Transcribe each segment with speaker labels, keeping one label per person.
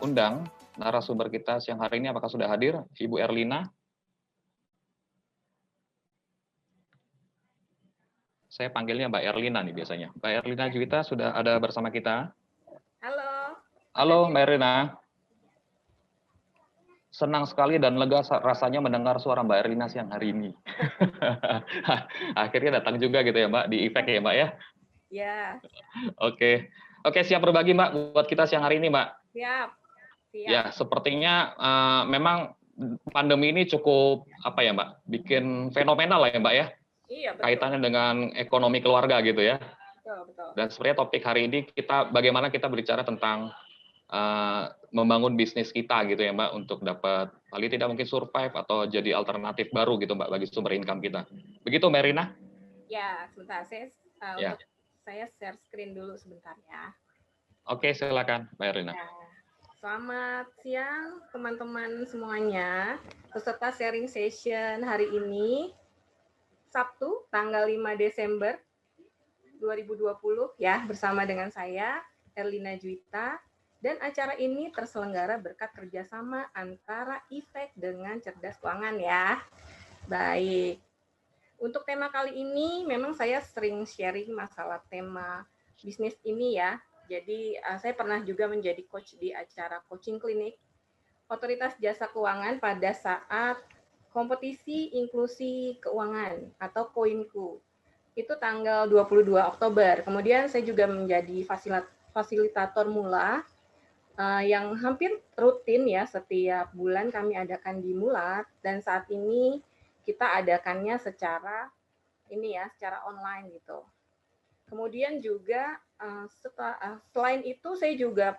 Speaker 1: undang narasumber kita siang hari ini. Apakah sudah hadir Ibu Erlina? Saya panggilnya Mbak Erlina nih biasanya. Mbak Erlina Juwita sudah ada bersama kita.
Speaker 2: Halo.
Speaker 1: Halo Mbak Erlina. Senang sekali dan lega rasanya mendengar suara Mbak Erlina siang hari ini. Akhirnya datang juga gitu ya Mbak, di efek ya Mbak ya?
Speaker 2: Ya.
Speaker 1: Oke, siap berbagi Mbak buat kita siang hari ini Mbak?
Speaker 2: Siap.
Speaker 1: Ya, sepertinya memang pandemi ini cukup apa ya Mbak, bikin fenomenal lah ya Mbak ya?
Speaker 2: Iya, betul.
Speaker 1: Kaitannya dengan ekonomi keluarga gitu ya.
Speaker 2: Betul.
Speaker 1: Dan sebenarnya topik hari ini bagaimana kita berbicara tentang membangun bisnis kita gitu ya Mbak, untuk dapat paling tidak mungkin survive atau jadi alternatif baru gitu Mbak bagi sumber income kita. Begitu Mbak Rina?
Speaker 2: Ya, sebentar untuk saya share screen dulu sebentar ya.
Speaker 1: Oke, silakan Mbak Rina.
Speaker 2: Ya. Selamat siang teman-teman semuanya. Peserta sharing session hari ini Sabtu tanggal 5 Desember 2020 ya, bersama dengan saya Erlina Juwita. Dan acara ini terselenggara berkat kerjasama antara IFEK dengan Cerdas Keuangan ya. Baik. Untuk tema kali ini memang saya sering sharing masalah tema bisnis ini ya. Jadi saya pernah juga menjadi coach di acara coaching klinik Otoritas Jasa Keuangan pada saat kompetisi inklusi keuangan atau Koinku. Itu tanggal 22 Oktober. Kemudian saya juga menjadi fasilitator mula yang hampir rutin ya, setiap bulan kami adakan di Mulat, dan saat ini kita adakannya secara online gitu. Kemudian juga selain itu saya juga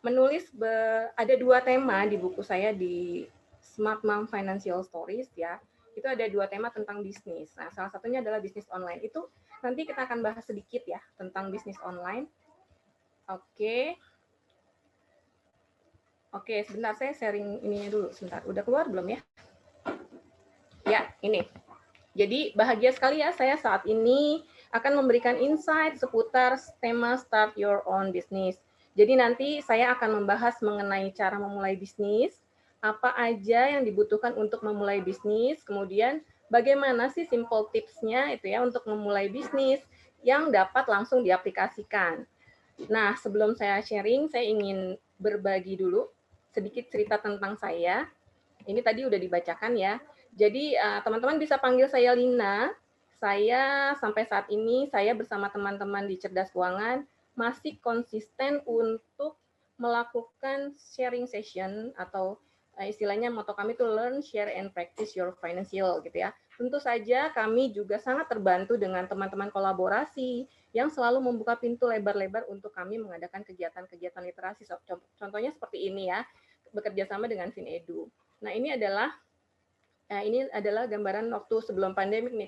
Speaker 2: menulis ada 2 tema di buku saya di Smart Mom Financial Stories ya. Itu ada 2 tema tentang bisnis. Nah, salah satunya adalah bisnis online. Itu nanti kita akan bahas sedikit ya tentang bisnis online. Oke, sebentar saya sharing ininya dulu sebentar. Udah keluar belum ya? Ya, ini. Jadi bahagia sekali ya saya saat ini akan memberikan insight seputar tema Start Your Own Business. Jadi nanti saya akan membahas mengenai cara memulai bisnis, apa aja yang dibutuhkan untuk memulai bisnis, kemudian bagaimana sih simple tipsnya itu ya untuk memulai bisnis yang dapat langsung diaplikasikan. Nah, sebelum saya sharing, saya ingin berbagi dulu sedikit cerita tentang saya. Ini tadi udah dibacakan ya. Jadi teman-teman bisa panggil saya Lina. Saya sampai saat ini saya bersama teman-teman di Cerdas Keuangan masih konsisten untuk melakukan sharing session atau istilahnya moto kami itu learn, share, and practice your financial gitu ya. Tentu saja kami juga sangat terbantu dengan teman-teman kolaborasi yang selalu membuka pintu lebar-lebar untuk kami mengadakan kegiatan-kegiatan literasi. Contohnya seperti ini ya, bekerja sama dengan Finedu. Nah, ini adalah gambaran waktu sebelum pandemik nih,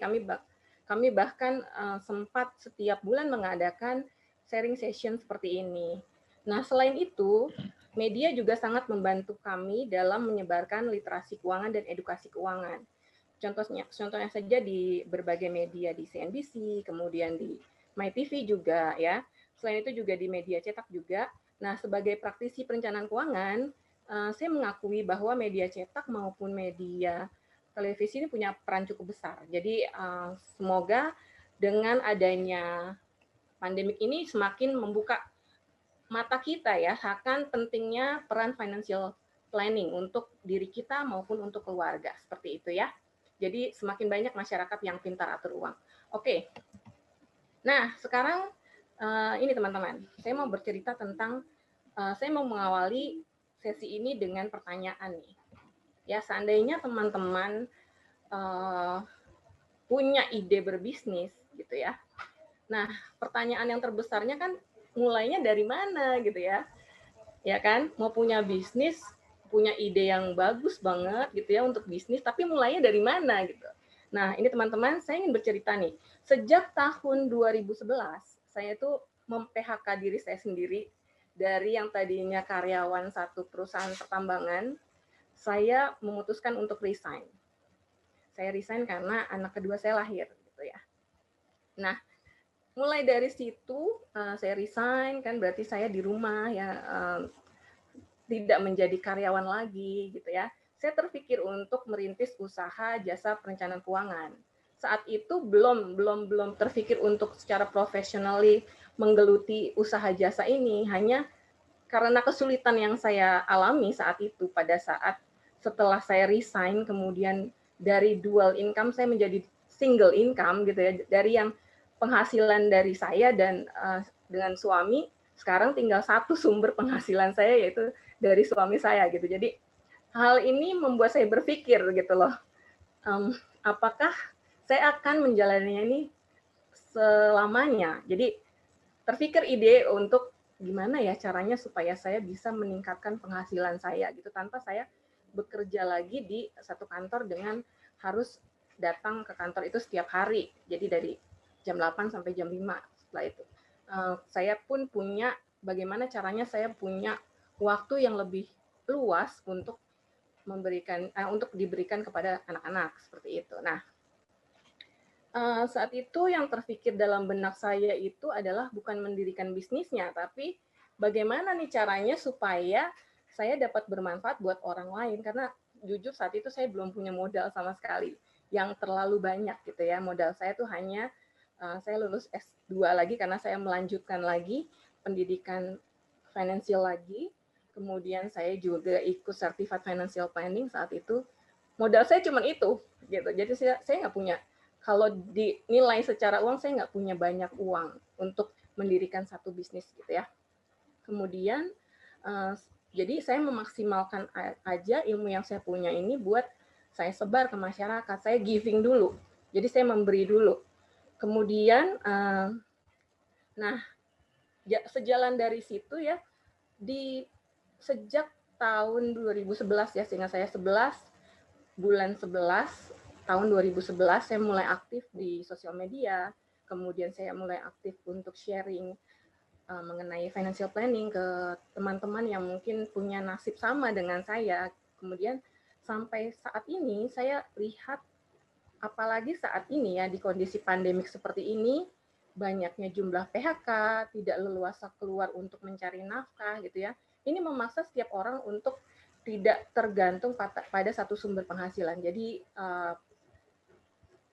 Speaker 2: kami bahkan sempat setiap bulan mengadakan sharing session seperti ini. Nah, selain itu, media juga sangat membantu kami dalam menyebarkan literasi keuangan dan edukasi keuangan. Contohnya saja di berbagai media di CNBC, kemudian di MyTV juga ya. Selain itu juga di media cetak juga. Nah, sebagai praktisi perencanaan keuangan, saya mengakui bahwa media cetak maupun media televisi ini punya peran cukup besar. Jadi semoga dengan adanya pandemik ini semakin membuka mata kita ya akan pentingnya peran financial planning untuk diri kita maupun untuk keluarga. Seperti itu ya. Jadi semakin banyak masyarakat yang pintar atur uang. Oke. Nah, sekarang ini teman-teman, saya mau bercerita tentang saya mau mengawali sesi ini dengan pertanyaan nih. Ya, seandainya teman-teman punya ide berbisnis gitu ya. Nah, pertanyaan yang terbesarnya kan mulainya dari mana gitu ya. Ya kan, mau punya bisnis, punya ide yang bagus banget gitu ya untuk bisnis, tapi mulainya dari mana gitu. Nah, ini teman-teman, saya ingin bercerita nih. Sejak tahun 2011, saya tuh mem-PHK diri saya sendiri dari yang tadinya karyawan satu perusahaan pertambangan, saya memutuskan untuk resign. Saya resign karena anak kedua saya lahir gitu ya. Nah, mulai dari situ saya resign kan berarti saya di rumah ya, tidak menjadi karyawan lagi gitu ya. Saya terpikir untuk merintis usaha jasa perencanaan keuangan. Saat itu belum terpikir untuk secara profesionally menggeluti usaha jasa ini, hanya karena kesulitan yang saya alami saat itu pada saat setelah saya resign, kemudian dari dual income saya menjadi single income gitu ya, dari yang penghasilan dari saya dan dengan suami, sekarang tinggal satu sumber penghasilan saya yaitu dari suami saya gitu. Jadi hal ini membuat saya berpikir gitu loh, apakah saya akan menjalaninya ini selamanya. Jadi terpikir ide untuk gimana ya caranya supaya saya bisa meningkatkan penghasilan saya gitu tanpa saya bekerja lagi di satu kantor dengan harus datang ke kantor itu setiap hari. Jadi dari jam 8 sampai jam 5 setelah itu. Saya pun punya bagaimana caranya saya punya waktu yang lebih luas untuk untuk diberikan kepada anak-anak seperti itu. Nah, saat itu yang terfikir dalam benak saya itu adalah bukan mendirikan bisnisnya, tapi bagaimana nih caranya supaya saya dapat bermanfaat buat orang lain. Karena jujur saat itu saya belum punya modal sama sekali yang terlalu banyak gitu ya. Modal saya tuh hanya saya lulus S2 lagi karena saya melanjutkan lagi pendidikan financial lagi. Kemudian saya juga ikut Certified Financial Planning saat itu. Modal saya cuma itu gitu. Jadi saya nggak punya, kalau dinilai secara uang saya nggak punya banyak uang untuk mendirikan satu bisnis gitu ya. Kemudian jadi saya memaksimalkan aja ilmu yang saya punya ini buat saya sebar ke masyarakat. Saya giving dulu. Jadi saya memberi dulu. Kemudian nah sejalan dari situ ya, di sejak tahun 2011 ya, sehingga saya bulan 11 tahun 2011 saya mulai aktif di sosial media, kemudian saya mulai aktif untuk sharing mengenai financial planning ke teman-teman yang mungkin punya nasib sama dengan saya. Kemudian sampai saat ini saya lihat, apalagi saat ini ya di kondisi pandemik seperti ini, banyaknya jumlah PHK, tidak leluasa keluar untuk mencari nafkah gitu ya. Ini memaksa setiap orang untuk tidak tergantung pada satu sumber penghasilan. Jadi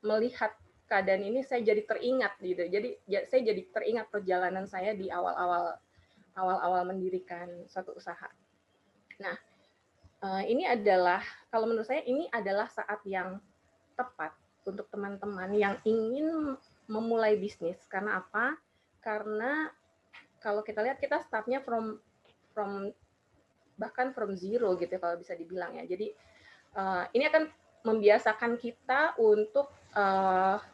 Speaker 2: melihat keadaan ini saya jadi teringat gitu. Jadi saya jadi teringat perjalanan saya di awal-awal mendirikan suatu usaha. Nah, ini adalah, kalau menurut saya ini adalah saat yang tepat untuk teman-teman yang ingin memulai bisnis. Karena apa? Karena kalau kita lihat kita startnya bahkan from zero gitu ya, kalau bisa dibilang ya. Jadi ini akan membiasakan kita untuk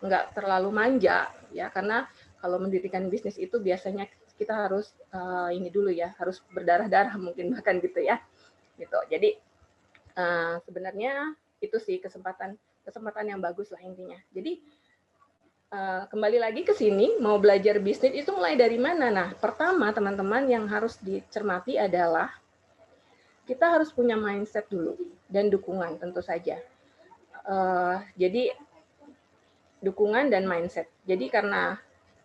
Speaker 2: nggak terlalu manja ya, karena kalau mendirikan bisnis itu biasanya kita harus ini dulu ya, harus berdarah-darah mungkin bahkan gitu ya, gitu. Jadi sebenarnya itu sih kesempatan yang bagus lah intinya. Jadi kembali lagi ke sini, mau belajar bisnis itu mulai dari mana? Nah, pertama teman-teman yang harus dicermati adalah kita harus punya mindset dulu dan dukungan tentu saja. Jadi dukungan dan mindset. Jadi karena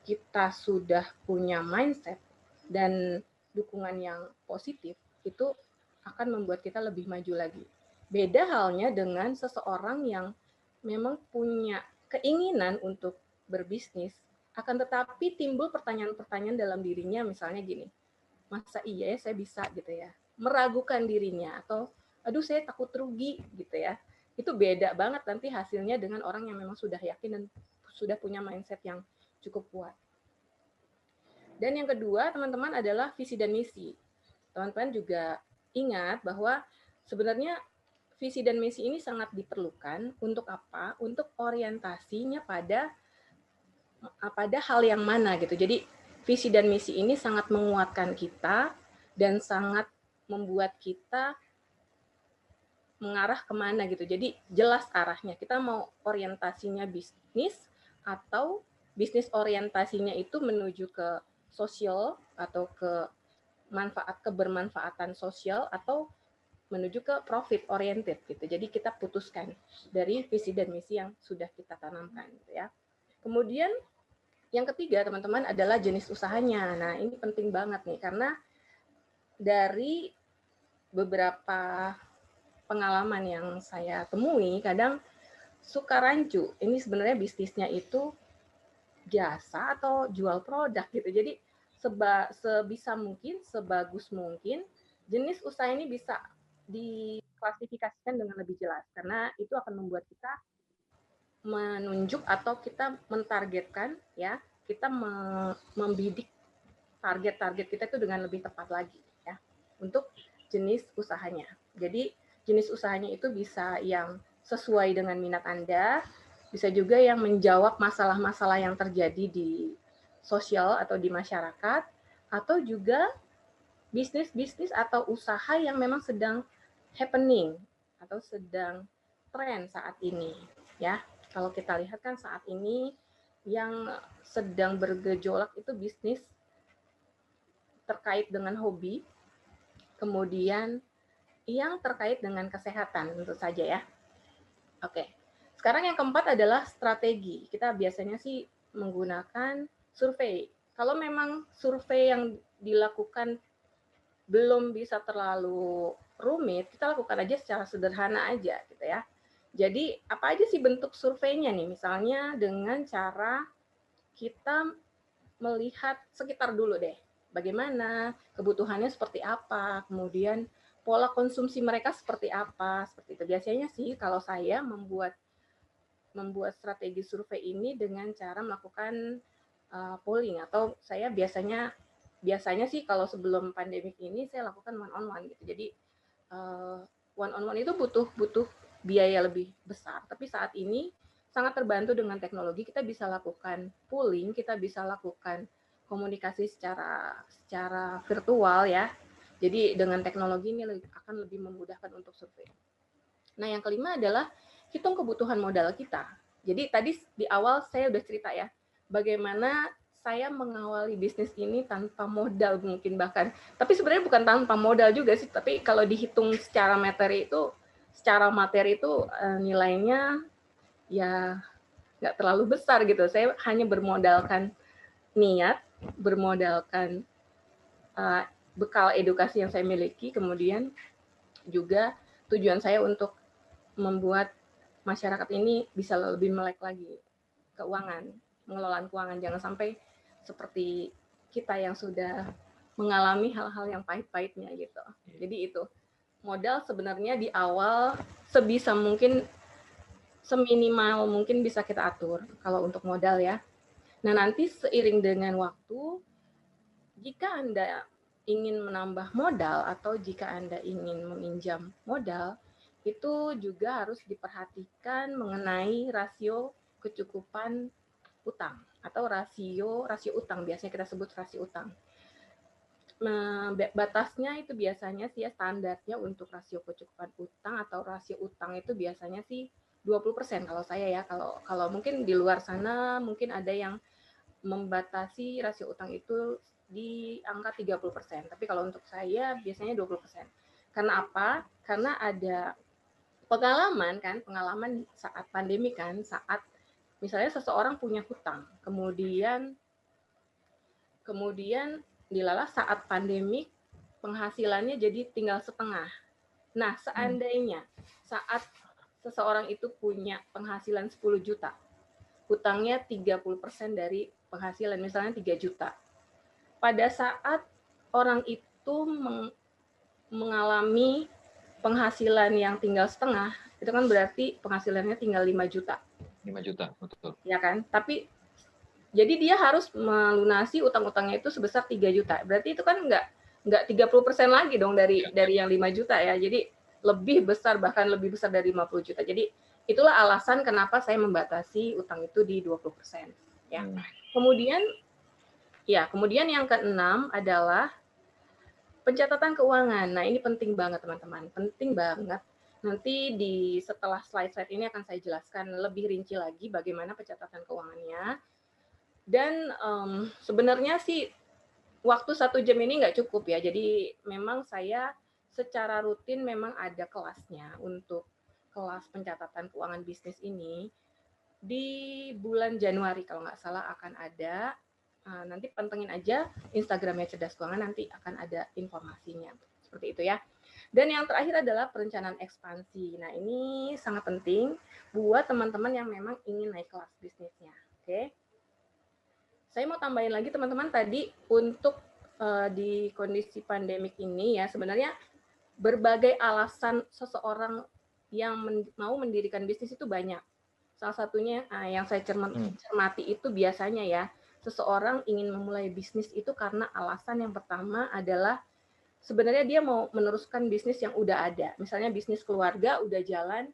Speaker 2: kita sudah punya mindset dan dukungan yang positif, itu akan membuat kita lebih maju lagi. Beda halnya dengan seseorang yang memang punya keinginan untuk berbisnis, akan tetapi timbul pertanyaan-pertanyaan dalam dirinya, misalnya gini, masa iya ya saya bisa gitu ya, meragukan dirinya, atau aduh saya takut rugi gitu ya. Itu beda banget nanti hasilnya dengan orang yang memang sudah yakin dan sudah punya mindset yang cukup kuat. Dan yang kedua teman-teman adalah visi dan misi. Teman-teman juga ingat bahwa sebenarnya visi dan misi ini sangat diperlukan untuk apa? Untuk orientasinya pada hal yang mana gitu. Jadi visi dan misi ini sangat menguatkan kita dan sangat membuat kita mengarah kemana gitu. Jadi jelas arahnya. Kita mau orientasinya bisnis atau bisnis orientasinya itu menuju ke sosial atau ke kebermanfaatan sosial atau menuju ke profit oriented gitu. Jadi kita putuskan dari visi dan misi yang sudah kita tanamkan gitu ya. Kemudian yang ketiga teman-teman adalah jenis usahanya. Nah ini penting banget nih karena dari beberapa pengalaman yang saya temui, kadang suka rancu. Ini sebenarnya bisnisnya itu jasa atau jual produk gitu. Jadi sebisa mungkin, sebagus mungkin, jenis usaha ini bisa diklasifikasikan dengan lebih jelas karena itu akan membuat kita menunjuk atau kita mentargetkan ya, kita membidik target-target kita itu dengan lebih tepat lagi ya untuk jenis usahanya. Jadi jenis usahanya itu bisa yang sesuai dengan minat Anda, bisa juga yang menjawab masalah-masalah yang terjadi di sosial atau di masyarakat, atau juga bisnis-bisnis atau usaha yang memang sedang happening atau sedang tren saat ini ya. Kalau kita lihat kan saat ini yang sedang bergejolak itu bisnis terkait dengan hobi, kemudian yang terkait dengan kesehatan tentu saja ya. Oke. Sekarang yang keempat adalah strategi. Kita biasanya sih menggunakan survei. Kalau memang survei yang dilakukan belum bisa terlalu rumit, kita lakukan aja secara sederhana aja gitu ya. Jadi apa aja sih bentuk surveinya nih? Misalnya dengan cara kita melihat sekitar dulu deh. Bagaimana, kebutuhannya seperti apa, kemudian pola konsumsi mereka seperti apa, seperti itu. Biasanya sih kalau saya membuat strategi survei ini dengan cara melakukan polling, atau saya biasanya sih kalau sebelum pandemik ini saya lakukan one on one gitu. Jadi one on one itu butuh biaya lebih besar, tapi saat ini sangat terbantu dengan teknologi. Kita bisa lakukan polling, kita bisa lakukan komunikasi secara virtual ya. Jadi dengan teknologi ini akan lebih memudahkan untuk survei. Nah, yang kelima adalah hitung kebutuhan modal kita. Jadi tadi di awal saya udah cerita ya, bagaimana saya mengawali bisnis ini tanpa modal mungkin bahkan. Tapi sebenarnya bukan tanpa modal juga sih, tapi kalau dihitung secara materi itu nilainya ya nggak terlalu besar gitu. Saya hanya bermodalkan niat, bermodalkan bekal edukasi yang saya miliki, kemudian juga tujuan saya untuk membuat masyarakat ini bisa lebih melek lagi keuangan, pengelolaan keuangan. Jangan sampai seperti kita yang sudah mengalami hal-hal yang pahit-pahitnya gitu. Jadi itu modal sebenarnya di awal sebisa mungkin, seminimal mungkin bisa kita atur kalau untuk modal ya. Nah, nanti seiring dengan waktu, jika Anda ingin menambah modal atau jika Anda ingin meminjam modal, itu juga harus diperhatikan mengenai rasio kecukupan utang atau rasio utang, biasanya kita sebut rasio utang. Batasnya itu biasanya sih ya, standarnya untuk rasio kecukupan utang atau rasio utang itu biasanya sih 20% kalau saya ya. Kalau mungkin di luar sana mungkin ada yang membatasi rasio utang itu di angka 30%. Tapi kalau untuk saya biasanya 20%. Karena apa? Karena ada pengalaman saat pandemi kan, saat misalnya seseorang punya hutang, kemudian dilalah saat pandemi penghasilannya jadi tinggal setengah. Nah, seandainya saat seseorang itu punya penghasilan 10 juta, hutangnya 30% dari penghasilan, misalnya 3 juta. Pada saat orang itu mengalami penghasilan yang tinggal setengah, itu kan berarti penghasilannya tinggal 5 juta.
Speaker 1: 5 juta, betul.
Speaker 2: Ya kan? Tapi jadi dia harus melunasi utang-utangnya itu sebesar 3 juta. Berarti itu kan nggak 30% lagi dong dari yang 5 juta ya. Jadi lebih besar, bahkan lebih besar dari 50 juta. Jadi itulah alasan kenapa saya membatasi utang itu di 20%. Ya. Kemudian yang keenam adalah pencatatan keuangan. Nah, ini penting banget teman-teman. Penting banget. Nanti setelah slide-slide ini akan saya jelaskan lebih rinci lagi bagaimana pencatatan keuangannya. Dan sebenarnya sih waktu 1 jam ini nggak cukup ya. Jadi memang saya secara rutin memang ada kelasnya untuk kelas pencatatan keuangan bisnis ini. Di bulan Januari kalau nggak salah akan ada. Nanti pantengin aja Instagramnya Cerdas Keuangan, nanti akan ada informasinya. Seperti itu ya. Dan yang terakhir adalah perencanaan ekspansi. Nah, ini sangat penting buat teman-teman yang memang ingin naik kelas bisnisnya. Oke. Saya mau tambahin lagi teman-teman tadi untuk di kondisi pandemik ini ya, sebenarnya berbagai alasan seseorang yang mau mendirikan bisnis itu banyak. Salah satunya yang saya cermati itu biasanya ya, seseorang ingin memulai bisnis itu karena alasan yang pertama adalah sebenarnya dia mau meneruskan bisnis yang udah ada. Misalnya bisnis keluarga udah jalan,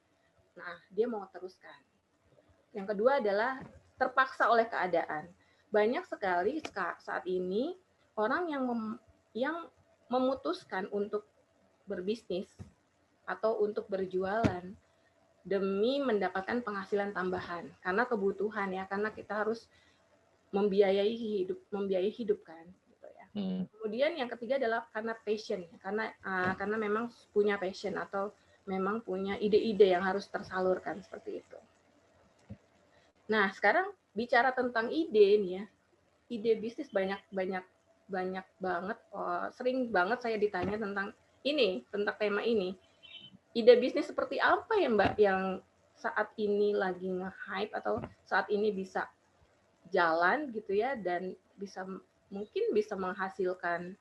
Speaker 2: nah dia mau teruskan. Yang kedua adalah terpaksa oleh keadaan. Banyak sekali saat ini orang yang memutuskan untuk berbisnis atau untuk berjualan demi mendapatkan penghasilan tambahan karena kebutuhan ya, karena kita harus membiayai hidup kan gitu ya. Kemudian yang ketiga adalah karena passion, karena memang punya passion atau memang punya ide-ide yang harus tersalurkan seperti itu. Nah, sekarang bicara tentang ide nih ya. Ide bisnis banyak banget, sering banget saya ditanya tentang tema ini. Ide bisnis seperti apa ya Mbak yang saat ini lagi nge-hype atau saat ini bisa jalan gitu ya dan mungkin bisa menghasilkan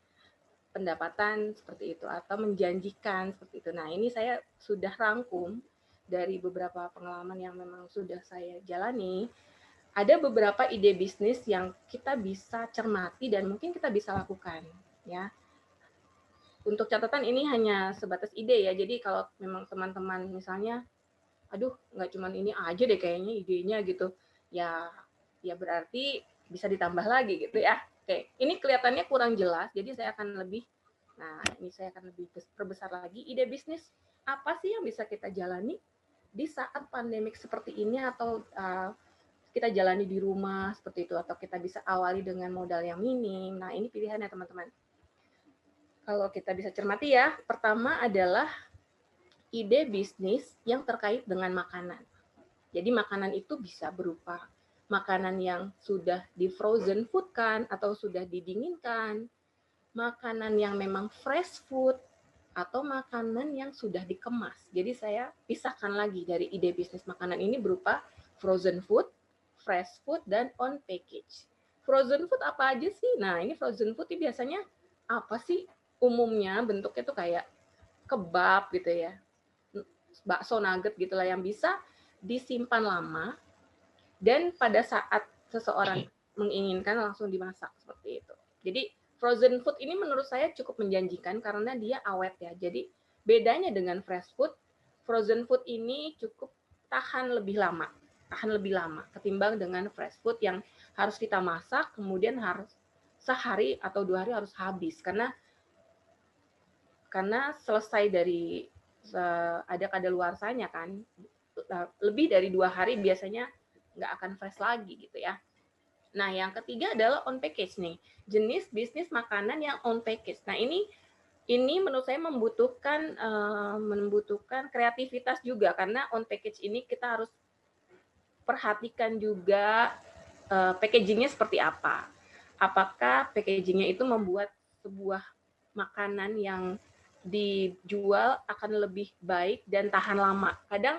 Speaker 2: pendapatan seperti itu atau menjanjikan seperti itu. Nah, ini saya sudah rangkum dari beberapa pengalaman yang memang sudah saya jalani. Ada beberapa ide bisnis yang kita bisa cermati dan mungkin kita bisa lakukan ya. Untuk catatan ini hanya sebatas ide ya. Jadi kalau memang teman-teman misalnya aduh nggak cuma ini aja deh kayaknya idenya gitu. Ya berarti bisa ditambah lagi gitu ya. Oke, ini kelihatannya kurang jelas jadi saya akan lebih perbesar lagi ide bisnis apa sih yang bisa kita jalani di saat pandemik seperti ini atau kita jalani di rumah seperti itu atau kita bisa awali dengan modal yang minim. Nah, ini pilihannya teman-teman. Kalau kita bisa cermati ya, pertama adalah ide bisnis yang terkait dengan makanan. Jadi makanan itu bisa berupa makanan yang sudah di frozen food kan atau sudah didinginkan, makanan yang memang fresh food atau makanan yang sudah dikemas. Jadi saya pisahkan lagi dari ide bisnis makanan ini berupa frozen food, fresh food, dan on package. Frozen food apa aja sih? Nah, ini frozen food ini biasanya apa sih? Umumnya bentuknya tuh kayak kebab gitu ya, bakso nugget gitulah yang bisa disimpan lama dan pada saat seseorang menginginkan langsung dimasak seperti itu. Jadi frozen food ini menurut saya cukup menjanjikan karena dia awet ya. Jadi bedanya dengan fresh food, frozen food ini cukup tahan lebih lama ketimbang dengan fresh food yang harus kita masak kemudian harus sehari atau 2 hari harus habis karena selesai dari ada kadaluarsanya kan, lebih dari 2 hari biasanya nggak akan fresh lagi gitu ya. Nah, yang ketiga adalah on package nih, jenis bisnis makanan yang on package. Nah, ini menurut saya membutuhkan kreativitas juga karena on package ini kita harus perhatikan juga packagingnya seperti apa. Apakah packagingnya itu membuat sebuah makanan yang dijual akan lebih baik dan tahan lama. Kadang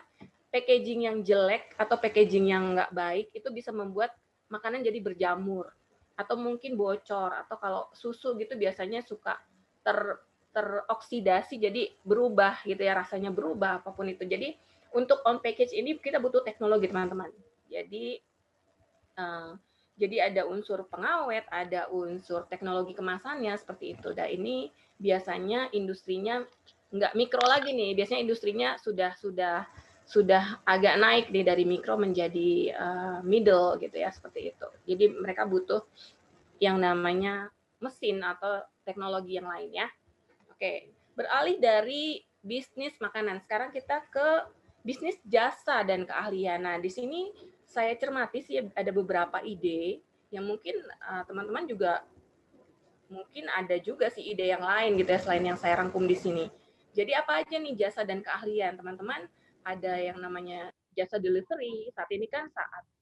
Speaker 2: packaging yang jelek atau packaging yang nggak baik itu bisa membuat makanan jadi berjamur atau mungkin bocor atau kalau susu gitu biasanya suka teroksidasi jadi berubah gitu ya rasanya berubah apapun itu. Jadi untuk on package ini kita butuh teknologi teman-teman. Jadi ada unsur pengawet, ada unsur teknologi kemasannya seperti itu. Dan ini biasanya industrinya nggak mikro lagi nih. Biasanya industrinya sudah agak naik nih dari mikro menjadi middle gitu ya seperti itu. Jadi mereka butuh yang namanya mesin atau teknologi yang lain ya. Oke, beralih dari bisnis makanan. Sekarang kita ke bisnis jasa dan keahlian. Nah, di sini saya cermati sih ada beberapa ide yang mungkin teman-teman juga mungkin ada juga sih ide yang lain gitu ya selain yang saya rangkum di sini. Jadi apa aja nih jasa dan keahlian teman-teman? Ada yang namanya jasa delivery. Saat ini kan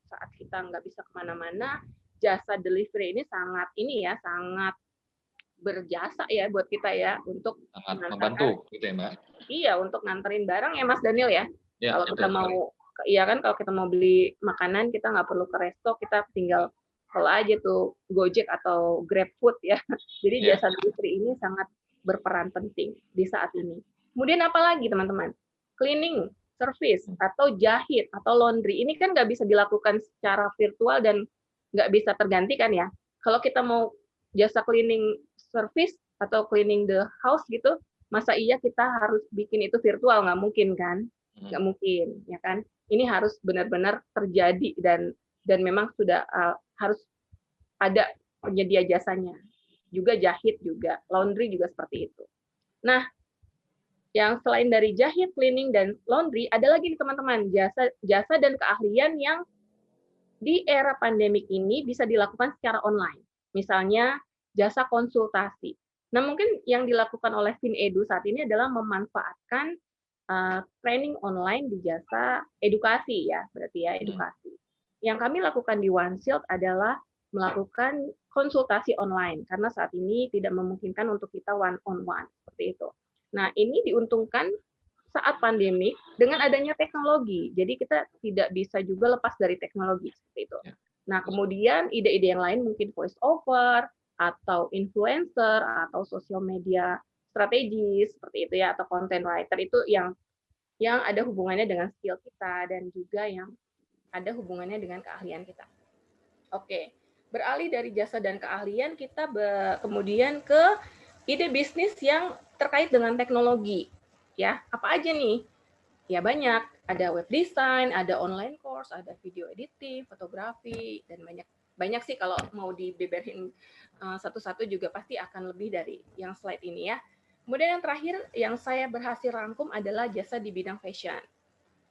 Speaker 2: saat kita nggak bisa kemana-mana, jasa delivery ini sangat berjasa ya buat kita ya untuk
Speaker 1: Sangat
Speaker 2: mengantarkan.
Speaker 1: membantu gitu ya, Mbak.
Speaker 2: Iya, untuk nganterin barang ya Mas Daniel ya.
Speaker 1: Ya,
Speaker 2: Kalau kita
Speaker 1: betul sekali.
Speaker 2: mau, iya kan kalau kita mau beli makanan kita nggak perlu ke resto, kita tinggal call aja tuh Gojek atau GrabFood ya. Jadi
Speaker 1: Ya.
Speaker 2: jasa delivery ini sangat berperan penting di saat ini. Kemudian apa lagi teman-teman? Cleaning service atau jahit atau laundry ini kan nggak bisa dilakukan secara virtual dan nggak bisa tergantikan ya. Kalau kita mau jasa cleaning service atau cleaning the house gitu, masa iya kita harus bikin itu virtual? Nggak mungkin kan? Nggak mungkin, ya kan? Ini harus benar-benar terjadi dan memang sudah harus ada penyedia jasanya. Juga jahit juga, laundry juga seperti itu. Nah, yang selain dari jahit, cleaning, dan laundry, ada lagi nih teman-teman, jasa dan keahlian yang di era pandemik ini bisa dilakukan secara online. Misalnya jasa konsultasi. Nah, mungkin yang dilakukan oleh FinEdu saat ini adalah memanfaatkan training online di jasa edukasi ya, berarti ya edukasi. Yang kami lakukan di OneShield adalah melakukan konsultasi online karena saat ini tidak memungkinkan untuk kita one on one seperti itu. Nah, ini diuntungkan saat pandemi dengan adanya teknologi. Jadi kita tidak bisa juga lepas dari teknologi seperti itu. Nah, kemudian ide-ide yang lain mungkin voice over atau influencer atau sosial media strategis seperti itu ya, atau content writer itu yang ada hubungannya dengan skill kita dan juga yang ada hubungannya dengan keahlian kita. Oke, beralih dari jasa dan keahlian kita kemudian ke ide bisnis yang terkait dengan teknologi. Ya, apa aja nih? Ya banyak, ada web design, ada online course, ada video editing, fotografi, dan banyak sih kalau mau dibeberin satu-satu juga pasti akan lebih dari yang slide ini ya. Kemudian yang terakhir yang saya berhasil rangkum adalah jasa di bidang fashion.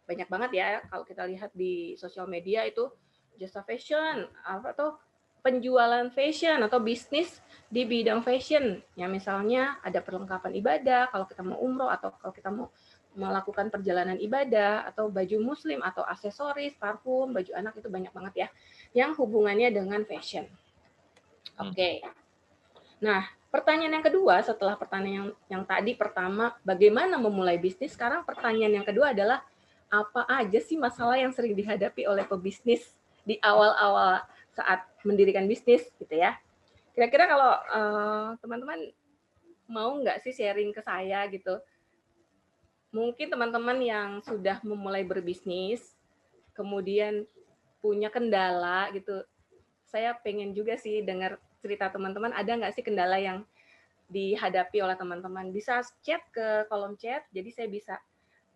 Speaker 2: Banyak banget ya kalau kita lihat di sosial media itu jasa fashion, apa tuh penjualan fashion atau bisnis di bidang fashion. Ya misalnya ada perlengkapan ibadah kalau kita mau umroh atau kalau kita mau melakukan perjalanan ibadah atau baju muslim atau aksesoris, parfum, baju anak itu banyak banget ya yang hubungannya dengan fashion. Oke. Nah, pertanyaan yang kedua setelah pertanyaan yang tadi pertama bagaimana memulai bisnis, sekarang pertanyaan yang kedua adalah apa aja sih masalah yang sering dihadapi oleh pebisnis di awal-awal saat mendirikan bisnis gitu ya. Kira-kira kalau teman-teman mau nggak sih sharing ke saya gitu, mungkin teman-teman yang sudah memulai berbisnis, kemudian punya kendala gitu, saya pengen juga sih dengar cerita teman-teman, ada nggak sih kendala yang dihadapi oleh teman-teman? Bisa chat ke kolom chat, jadi saya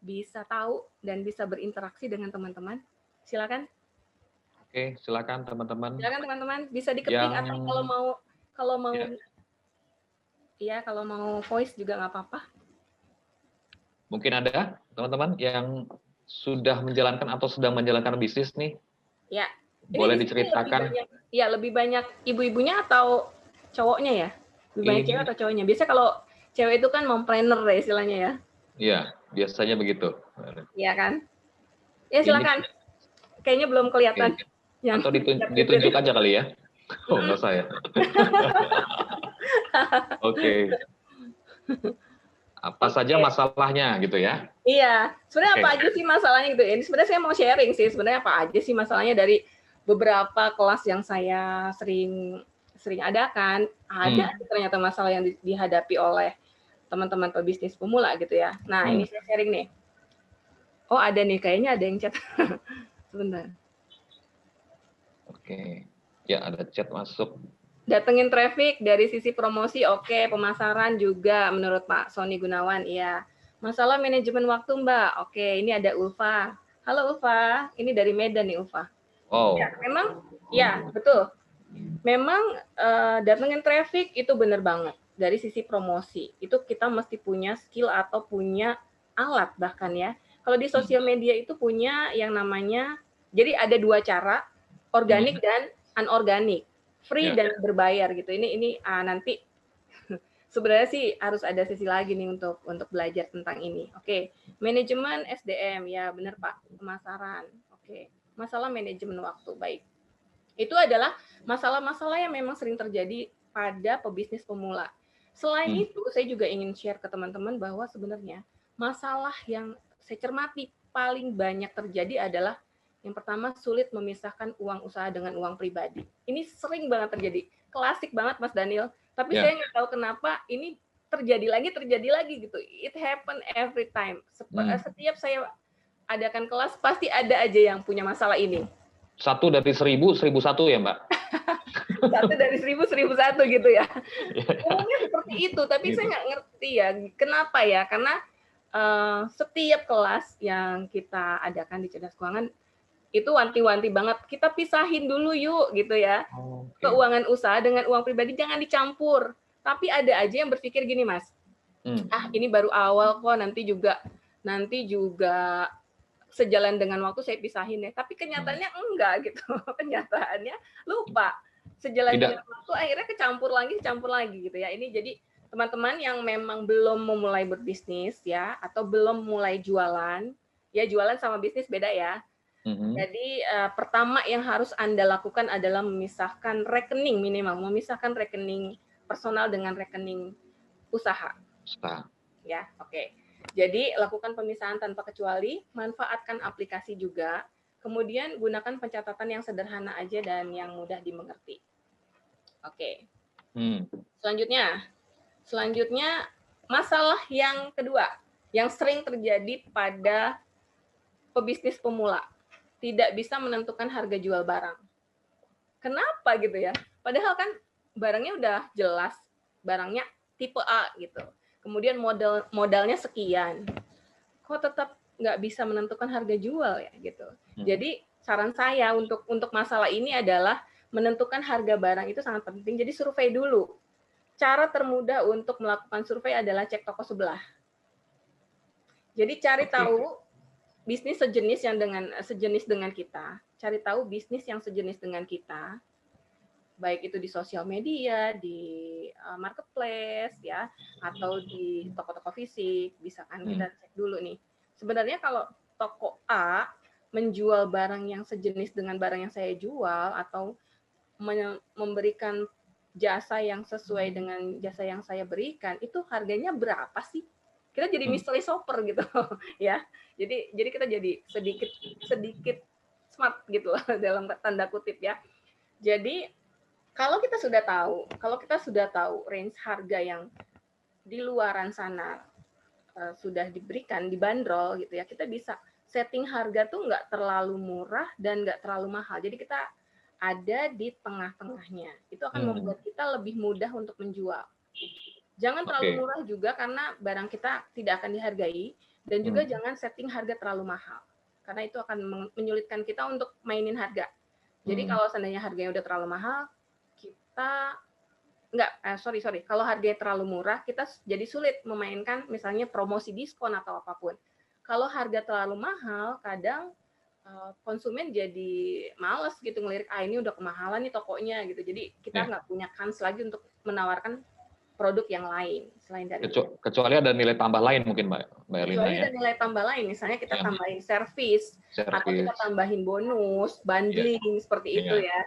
Speaker 2: bisa tahu dan bisa berinteraksi dengan teman-teman. Silakan.
Speaker 1: Oke, silakan teman-teman.
Speaker 2: Silakan teman-teman, bisa diketik atau kalau mau ya kalau mau voice juga nggak apa-apa.
Speaker 1: Mungkin ada teman-teman yang sudah menjalankan atau sedang menjalankan bisnis nih.
Speaker 2: Ya.
Speaker 1: Boleh diceritakan.
Speaker 2: Lebih banyak ibu-ibunya atau cowoknya ya? Lebih banyak cewek atau cowoknya? Biasanya kalau cewek itu kan mompreneur ya istilahnya ya.
Speaker 1: Iya, biasanya begitu.
Speaker 2: Iya kan? Ya silakan. Kayaknya belum kelihatan.
Speaker 1: Atau ditunjuk aja kali ya. Oh, nggak saya. Oke. Apa saja masalahnya gitu ya?
Speaker 2: Iya, sebenarnya apa aja sih masalahnya gitu. Ini sebenarnya saya mau sharing sih, sebenarnya apa aja sih masalahnya dari beberapa kelas yang saya sering adakan, ada ternyata masalah yang dihadapi oleh teman-teman pebisnis pemula gitu ya. Nah, ini saya sharing nih. Oh, ada nih, kayaknya ada yang chat. Sebentar.
Speaker 1: Oke. Ya, ada chat masuk.
Speaker 2: Datengin traffic dari sisi promosi, oke. Pemasaran juga menurut Pak Sony Gunawan, iya. Masalah manajemen waktu, Mbak. Oke, ini ada Ulfa. Halo Ulfa, ini dari Medan nih Ulfa.
Speaker 1: Oh.
Speaker 2: Ya, memang, ya betul. Memang datengin traffic itu benar banget. Dari sisi promosi, itu kita mesti punya skill atau punya alat bahkan ya. Kalau di sosial media itu punya yang namanya, jadi ada dua cara, organik dan anorganik. Free dan berbayar gitu. Ini nanti sebenarnya sih harus ada sesi lagi nih untuk belajar tentang ini. Oke, manajemen SDM ya benar Pak, pemasaran. Oke, masalah manajemen waktu baik. Itu adalah masalah-masalah yang memang sering terjadi pada pebisnis pemula. Selain itu, saya juga ingin share ke teman-teman bahwa sebenarnya masalah yang saya cermati paling banyak terjadi adalah yang pertama, sulit memisahkan uang usaha dengan uang pribadi. Ini sering banget terjadi. Klasik banget, Mas Daniel. Tapi saya nggak tahu kenapa ini terjadi lagi gitu. It happen every time. Setiap saya adakan kelas, pasti ada aja yang punya masalah ini.
Speaker 1: 1 dari 1000, 1001 ya, Mbak?
Speaker 2: 1 dari 1000, 1001 gitu ya. Umumnya seperti itu, tapi saya nggak ngerti ya. Kenapa ya? Karena setiap kelas yang kita adakan di Cerdas Keuangan, itu wanti-wanti banget. Kita pisahin dulu yuk gitu ya. Keuangan usaha dengan uang pribadi jangan dicampur. Tapi ada aja yang berpikir gini, Mas. Ini baru awal kok, nanti juga sejalan dengan waktu saya pisahin ya. Tapi kenyataannya enggak gitu. Kenyataannya lupa. Sejalan dengan waktu akhirnya kecampur lagi gitu ya. Ini jadi teman-teman yang memang belum memulai berbisnis ya, atau belum mulai jualan, ya jualan sama bisnis beda ya. Jadi pertama yang harus Anda lakukan adalah memisahkan rekening minimal, memisahkan rekening personal dengan rekening usaha. Ya, oke. Jadi lakukan pemisahan tanpa kecuali, manfaatkan aplikasi juga, kemudian gunakan pencatatan yang sederhana aja dan yang mudah dimengerti. Oke. Selanjutnya masalah yang kedua yang sering terjadi pada pebisnis pemula. Tidak bisa menentukan harga jual barang. Kenapa gitu ya? Padahal kan barangnya udah jelas, barangnya tipe A gitu. Kemudian modalnya sekian. Kok tetap nggak bisa menentukan harga jual ya gitu. Jadi saran saya untuk masalah ini adalah menentukan harga barang itu sangat penting. Jadi survei dulu. Cara termudah untuk melakukan survei adalah cek toko sebelah. Jadi cari tahu bisnis sejenis dengan kita, cari tahu bisnis yang sejenis dengan kita, baik itu di sosial media, di marketplace ya, atau di toko-toko fisik, bisa kan kita cek dulu nih. Sebenarnya kalau toko A menjual barang yang sejenis dengan barang yang saya jual atau memberikan jasa yang sesuai dengan jasa yang saya berikan, itu harganya berapa sih? Kita jadi mystery shopper gitu ya. Jadi kita jadi sedikit smart gitu dalam tanda kutip ya. Jadi kalau kita sudah tahu range harga yang di luaran sana sudah diberikan, dibanderol gitu ya, kita bisa setting harga tuh nggak terlalu murah dan nggak terlalu mahal. Jadi kita ada di tengah-tengahnya. Itu akan membuat kita lebih mudah untuk menjual. Jangan terlalu murah juga karena barang kita tidak akan dihargai, dan juga jangan setting harga terlalu mahal. Karena itu akan menyulitkan kita untuk mainin harga. Jadi kalau seandainya harganya udah terlalu mahal, kita kalau harganya terlalu murah, kita jadi sulit memainkan misalnya promosi diskon atau apapun. Kalau harga terlalu mahal, kadang konsumen jadi males gitu ngelirik, ini udah kemahalan nih tokonya gitu. Jadi kita nggak punya kans lagi untuk menawarkan produk yang lain selain dari
Speaker 1: kecuali ada nilai tambah lain mungkin Mbak Erlina.
Speaker 2: Kecuali ada nilai tambah lain, misalnya kita tambahin servis atau kita tambahin bonus, bundling seperti itu ya.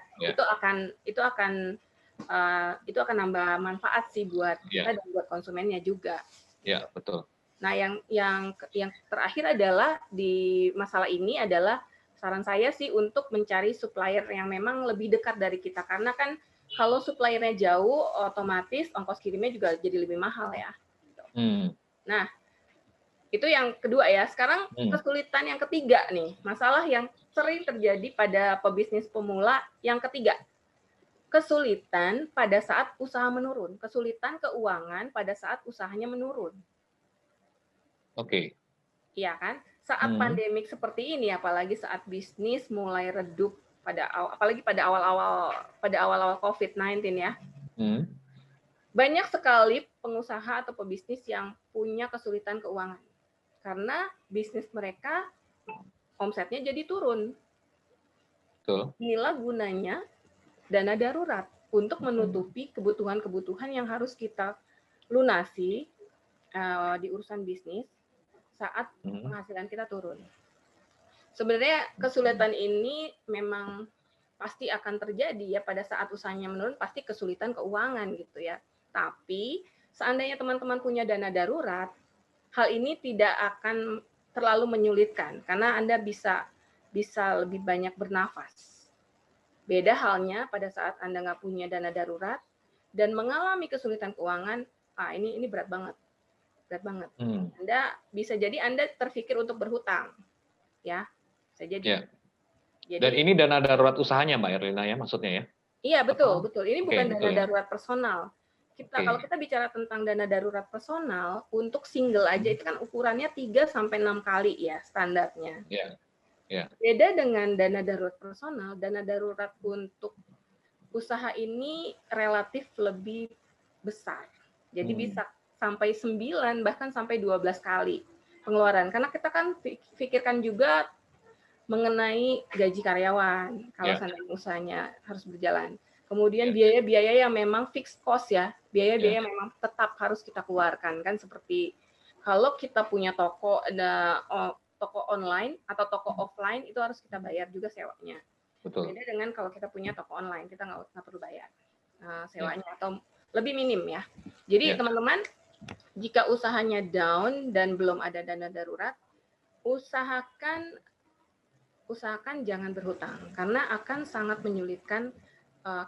Speaker 2: Itu akan nambah manfaat sih buat kita dan buat konsumennya juga.
Speaker 1: Iya, betul.
Speaker 2: Nah, yang terakhir adalah di masalah ini adalah saran saya sih untuk mencari supplier yang memang lebih dekat dari kita, karena kan kalau suppliernya jauh, otomatis ongkos kirimnya juga jadi lebih mahal ya. Nah, itu yang kedua ya. Sekarang kesulitan yang ketiga nih, masalah yang sering terjadi pada pebisnis pemula yang ketiga. Kesulitan pada saat usaha menurun, kesulitan keuangan pada saat usahanya menurun. Iya kan? Saat pandemik seperti ini, apalagi saat bisnis mulai redup apalagi pada awal-awal COVID-19 ya. Banyak sekali pengusaha atau pebisnis yang punya kesulitan keuangan karena bisnis mereka omsetnya jadi turun. Inilah gunanya dana darurat untuk menutupi kebutuhan-kebutuhan yang harus kita lunasi di urusan bisnis saat penghasilan kita turun. Sebenarnya kesulitan ini memang pasti akan terjadi ya pada saat usahanya menurun, pasti kesulitan keuangan gitu ya. Tapi seandainya teman-teman punya dana darurat, hal ini tidak akan terlalu menyulitkan karena Anda bisa lebih banyak bernafas. Beda halnya pada saat Anda nggak punya dana darurat dan mengalami kesulitan keuangan, ini berat banget, berat banget. Anda bisa jadi Anda terpikir untuk berhutang, ya, bisa jadi.
Speaker 1: Jadi, dan ini dana darurat usahanya, Mbak Erlina ya, maksudnya ya?
Speaker 2: Iya, betul. Ini bukan dana
Speaker 1: ya.
Speaker 2: darurat personal. Kalau kita bicara tentang dana darurat personal, untuk single aja itu kan ukurannya 3 sampai 6 kali ya standarnya. Beda dengan dana darurat personal, dana darurat untuk usaha ini relatif lebih besar. Jadi bisa sampai 9 bahkan sampai 12 kali pengeluaran. Karena kita kan pikirkan juga mengenai gaji karyawan kalau seandainya usahanya harus berjalan. Kemudian biaya-biaya yang memang fixed cost ya, biaya-biaya memang tetap harus kita keluarkan kan, seperti kalau kita punya toko, ada toko online atau toko offline itu harus kita bayar juga sewanya.
Speaker 1: Betul.
Speaker 2: Beda dengan kalau kita punya toko online, kita nggak perlu bayar sewanya atau lebih minim ya. Jadi teman-teman, jika usahanya down dan belum ada dana darurat, usahakan jangan berhutang karena akan sangat menyulitkan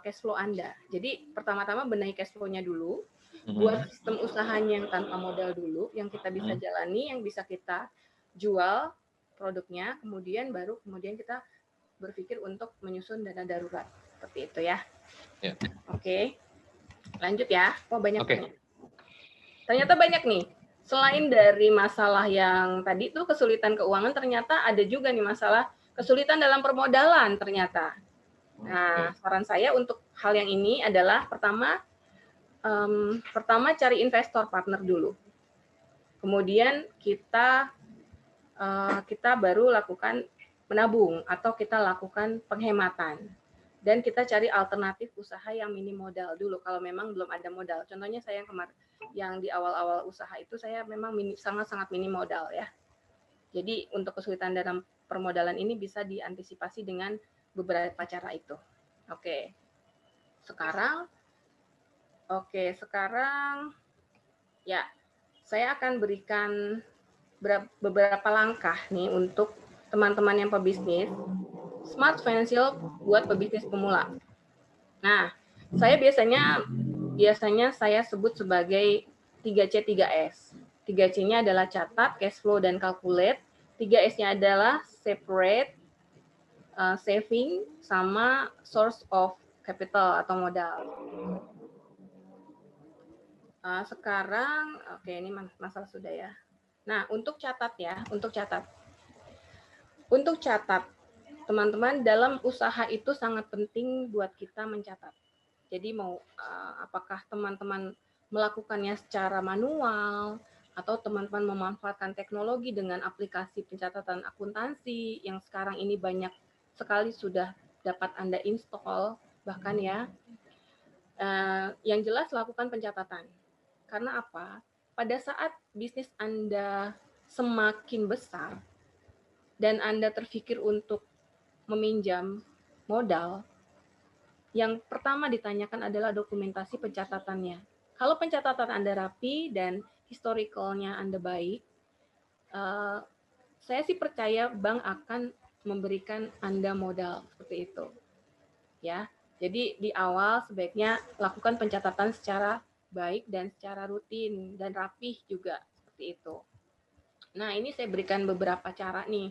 Speaker 2: cash flow Anda. Jadi pertama-tama benahi cash flow-nya dulu, buat sistem usahanya yang tanpa modal dulu, yang kita bisa jalani, yang bisa kita jual produknya, kemudian kita berpikir untuk menyusun dana darurat. Seperti itu ya. Oke. Lanjut ya. Banyak. Ternyata banyak nih. Selain dari masalah yang tadi tuh kesulitan keuangan, ternyata ada juga nih masalah kesulitan dalam permodalan ternyata. Nah, saran saya untuk hal yang ini adalah pertama cari investor partner dulu. Kemudian kita baru lakukan menabung atau kita lakukan penghematan. Dan kita cari alternatif usaha yang minim modal dulu kalau memang belum ada modal. Contohnya saya yang di awal-awal usaha itu saya memang sangat-sangat minim modal ya. Jadi untuk kesulitan dalam permodalan ini bisa diantisipasi dengan beberapa cara itu. Sekarang ya saya akan berikan beberapa langkah nih untuk teman-teman yang pebisnis, smart financial buat pebisnis pemula. Nah, saya biasanya saya sebut sebagai 3C 3S. 3C-nya adalah catat, cash flow, dan calculate. 3S-nya adalah separate, saving, sama source of capital atau modal. Sekarang, ini masalah sudah ya. Nah, untuk catat, teman-teman, dalam usaha itu sangat penting buat kita mencatat. Jadi apakah teman-teman melakukannya secara manual, atau teman-teman memanfaatkan teknologi dengan aplikasi pencatatan akuntansi yang sekarang ini banyak sekali sudah dapat Anda install, bahkan ya. Yang jelas lakukan pencatatan. Karena apa? Pada saat bisnis Anda semakin besar dan Anda terpikir untuk meminjam modal, yang pertama ditanyakan adalah dokumentasi pencatatannya. Kalau pencatatan Anda rapi dan historicalnya Anda baik, saya sih percaya bank akan memberikan Anda modal seperti itu. Ya, jadi di awal sebaiknya lakukan pencatatan secara baik dan secara rutin dan rapih juga seperti itu. Nah, ini saya berikan beberapa cara nih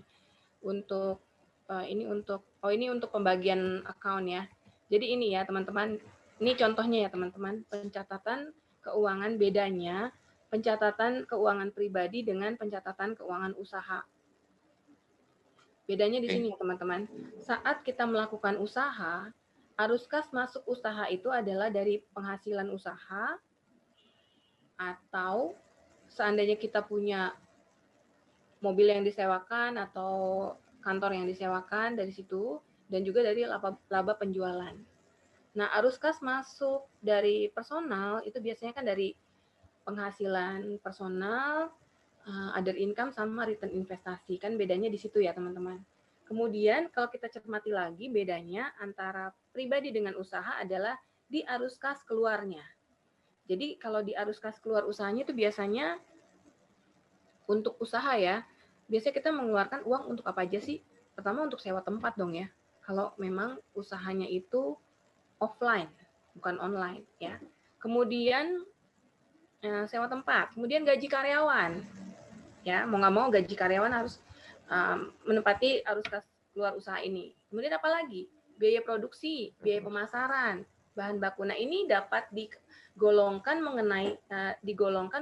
Speaker 2: untuk ini untuk pembagian account ya. Jadi ini ya teman-teman, ini contohnya ya teman-teman, pencatatan keuangan bedanya pencatatan keuangan pribadi dengan pencatatan keuangan usaha. Bedanya di sini ya teman-teman. Saat kita melakukan usaha, arus kas masuk usaha itu adalah dari penghasilan usaha, atau seandainya kita punya mobil yang disewakan atau kantor yang disewakan dari situ, dan juga dari laba penjualan. Nah, arus kas masuk dari personal itu biasanya kan dari penghasilan personal, other income, sama return investasi. Kan bedanya di situ ya teman-teman. Kemudian kalau kita cermati lagi, bedanya antara pribadi dengan usaha adalah di arus kas keluarnya. Jadi kalau di arus kas keluar usahanya itu biasanya untuk usaha ya, biasanya kita mengeluarkan uang untuk apa aja sih? Pertama untuk sewa tempat dong ya. Kalau memang usahanya itu offline, bukan online ya. Kemudian sewa tempat, kemudian gaji karyawan. Ya, mau nggak mau gaji karyawan harus menempati arus kas keluar usaha ini. Kemudian apa lagi? Biaya produksi, biaya pemasaran, bahan baku. Nah, ini dapat digolongkan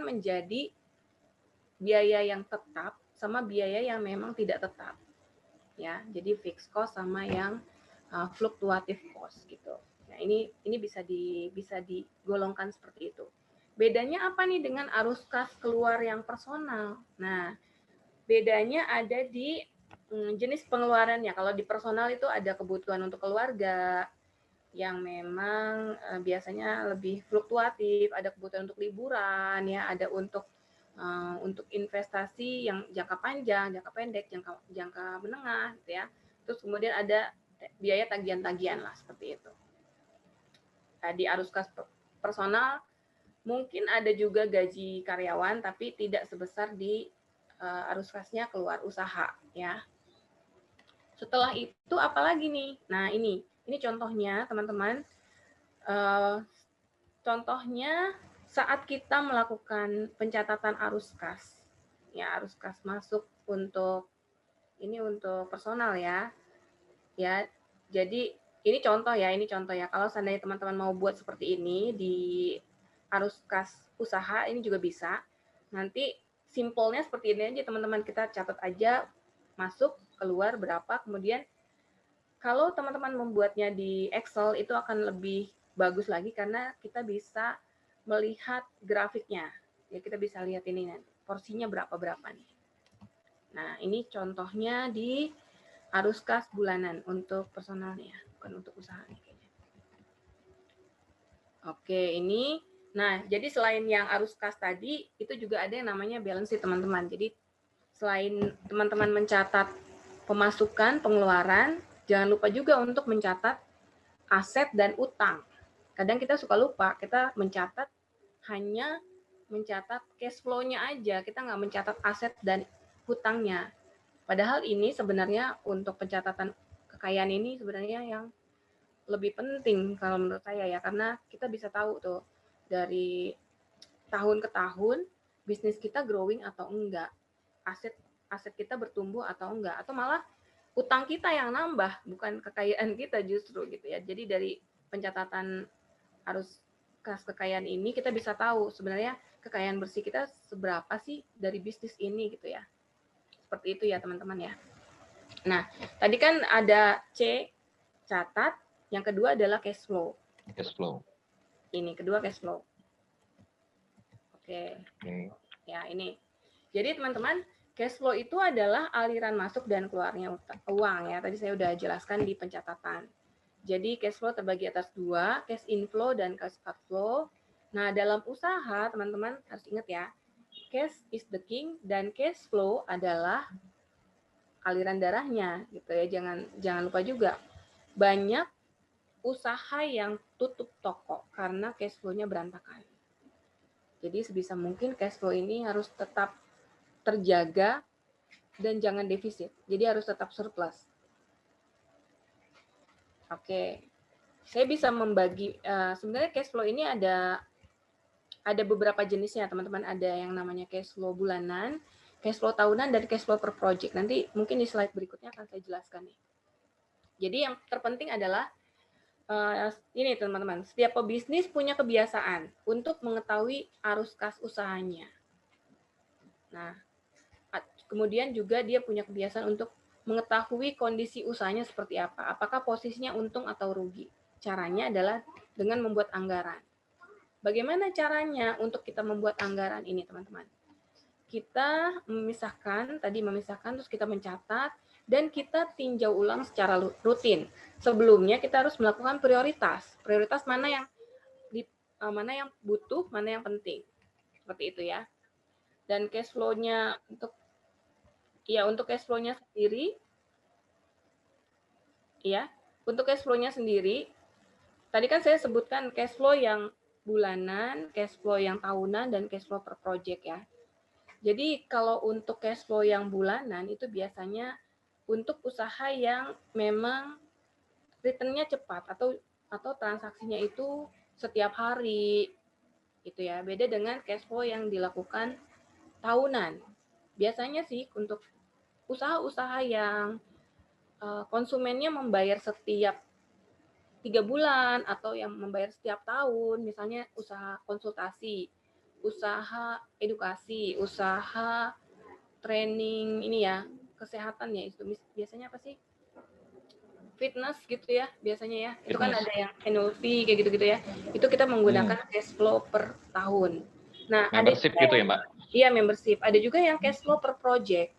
Speaker 2: menjadi biaya yang tetap sama biaya yang memang tidak tetap. Ya, jadi fixed cost sama yang fluktuatif cost gitu. Nah, ini bisa digolongkan seperti itu. Bedanya apa nih dengan arus kas keluar yang personal? Nah, bedanya ada di jenis pengeluarannya. Kalau di personal itu ada kebutuhan untuk keluarga yang memang biasanya lebih fluktuatif, ada kebutuhan untuk liburan, ya, ada untuk investasi yang jangka panjang, jangka pendek, jangka menengah, gitu ya. Terus kemudian ada biaya tagihan-tagihan lah seperti itu. Nah, di arus kas personal mungkin ada juga gaji karyawan, tapi tidak sebesar di arus kasnya keluar usaha, ya. Setelah itu apalagi nih? Nah, ini contohnya teman-teman. Contohnya saat kita melakukan pencatatan arus kas, ya, arus kas masuk untuk personal ya. Ya, jadi ini contoh ya. Kalau seandainya teman-teman mau buat seperti ini di arus kas usaha, ini juga bisa. Nanti simpelnya seperti ini aja teman-teman, kita catat aja masuk, keluar berapa, kemudian kalau teman-teman membuatnya di Excel itu akan lebih bagus lagi karena kita bisa melihat grafiknya. Ya, kita bisa lihat ini nanti porsinya berapa nih. Nah, ini contohnya di arus kas bulanan untuk personalnya, bukan untuk usaha nih kayaknya. Oke, ini. Nah, jadi selain yang arus kas tadi, itu juga ada yang namanya balance sheet, teman-teman. Jadi selain teman-teman mencatat pemasukan, pengeluaran, jangan lupa juga untuk mencatat aset dan utang. Kadang kita suka lupa, kita hanya mencatat cash flow-nya aja, kita nggak mencatat aset dan hutangnya. Padahal ini sebenarnya untuk pencatatan kekayaan ini sebenarnya yang lebih penting kalau menurut saya ya, karena kita bisa tahu tuh dari tahun ke tahun bisnis kita growing atau enggak, aset kita bertumbuh atau enggak, atau malah utang kita yang nambah, bukan kekayaan kita justru gitu ya. Jadi dari pencatatan arus kas kekayaan ini kita bisa tahu sebenarnya kekayaan bersih kita seberapa sih dari bisnis ini gitu ya. Seperti itu ya teman-teman ya. Nah, tadi kan ada C, catat, yang kedua adalah cash flow.
Speaker 1: Cash flow.
Speaker 2: Ini kedua cash flow. Oke. Ya, ini. Jadi teman-teman, cash flow itu adalah aliran masuk dan keluarnya uang ya. Tadi saya udah jelaskan di pencatatan. Jadi cash flow terbagi atas dua, cash inflow dan cash outflow. Nah, dalam usaha teman-teman harus ingat ya, cash is the king dan cash flow adalah aliran darahnya gitu ya. Jangan lupa juga banyak usaha yang tutup toko karena cash flow-nya berantakan. Jadi sebisa mungkin cash flow ini harus tetap terjaga dan jangan defisit. Jadi harus tetap surplus. Oke. Saya bisa membagi sebenarnya cash flow ini ada beberapa jenisnya, teman-teman. Ada yang namanya cash flow bulanan, cash flow tahunan, dan cash flow per project. Nanti mungkin di slide berikutnya akan saya jelaskan nih. Jadi yang terpenting adalah ini teman-teman, setiap pebisnis punya kebiasaan untuk mengetahui arus kas usahanya. Nah, kemudian juga dia punya kebiasaan untuk mengetahui kondisi usahanya seperti apa. Apakah posisinya untung atau rugi. Caranya adalah dengan membuat anggaran. Bagaimana caranya untuk kita membuat anggaran ini, teman-teman? Kita memisahkan, terus kita mencatat, dan kita tinjau ulang secara rutin. Sebelumnya kita harus melakukan prioritas. Prioritas mana yang butuh, mana yang penting. Seperti itu ya. Dan cash flow-nya untuk cash flow-nya sendiri, ya, untuk cash flow-nya sendiri, tadi kan saya sebutkan cash flow yang bulanan, cash flow yang tahunan, dan cash flow per project ya. Jadi kalau untuk cash flow yang bulanan itu biasanya untuk usaha yang memang return-nya cepat atau transaksinya itu setiap hari gitu ya. Beda dengan cash flow yang dilakukan tahunan. Biasanya sih untuk usaha-usaha yang konsumennya membayar setiap 3 bulan atau yang membayar setiap tahun, misalnya usaha konsultasi, usaha edukasi, usaha training ini ya, kesehatan ya, itu biasanya apa sih? Fitness gitu ya, biasanya ya. Itu kan
Speaker 1: Fitness.
Speaker 2: ada yang annual fee kayak gitu-gitu ya. Itu kita menggunakan cash flow per tahun. Nah,
Speaker 1: Membership
Speaker 2: ada
Speaker 1: gitu ya, Mbak?
Speaker 2: iya, membership. Ada juga yang cash flow per project.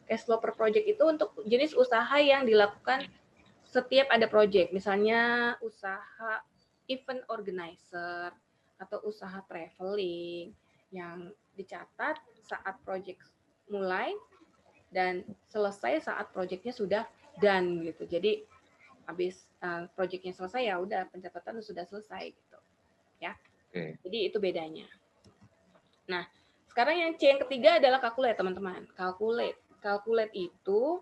Speaker 2: Cash flow per project itu untuk jenis usaha yang dilakukan setiap ada project. Misalnya usaha event organizer atau usaha traveling yang dicatat saat project mulai dan selesai saat projectnya sudah done gitu. Jadi habis projectnya selesai ya udah pencatatan sudah selesai gitu ya. Jadi itu bedanya. Nah, sekarang yang C yang ketiga adalah calculate, teman-teman. Calculate itu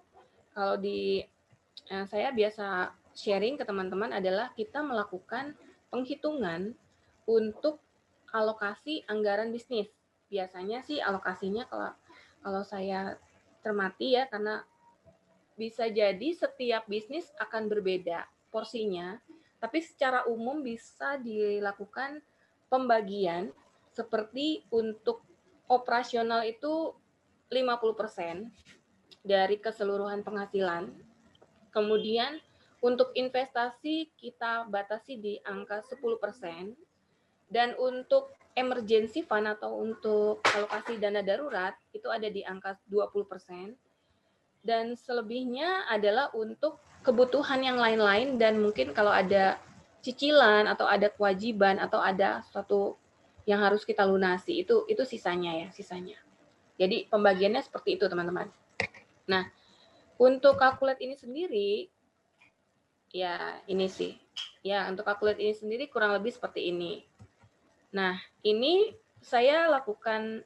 Speaker 2: kalau di saya biasa sharing ke teman-teman adalah kita melakukan penghitungan untuk alokasi anggaran bisnis. Biasanya sih alokasinya kalau saya cermati ya, karena bisa jadi setiap bisnis akan berbeda porsinya, tapi secara umum bisa dilakukan pembagian seperti untuk operasional itu 50% dari keseluruhan penghasilan. Kemudian untuk investasi kita batasi di angka 10%, dan untuk emergency fund atau untuk alokasi dana darurat itu ada di angka 20%, dan selebihnya adalah untuk kebutuhan yang lain-lain dan mungkin kalau ada cicilan atau ada kewajiban atau ada sesuatu yang harus kita lunasi itu sisanya ya, sisanya. Jadi pembagiannya seperti itu, teman-teman. Nah, untuk calculate ini sendiri ya ini sih. Ya, untuk calculate ini sendiri kurang lebih seperti ini. Nah, ini saya lakukan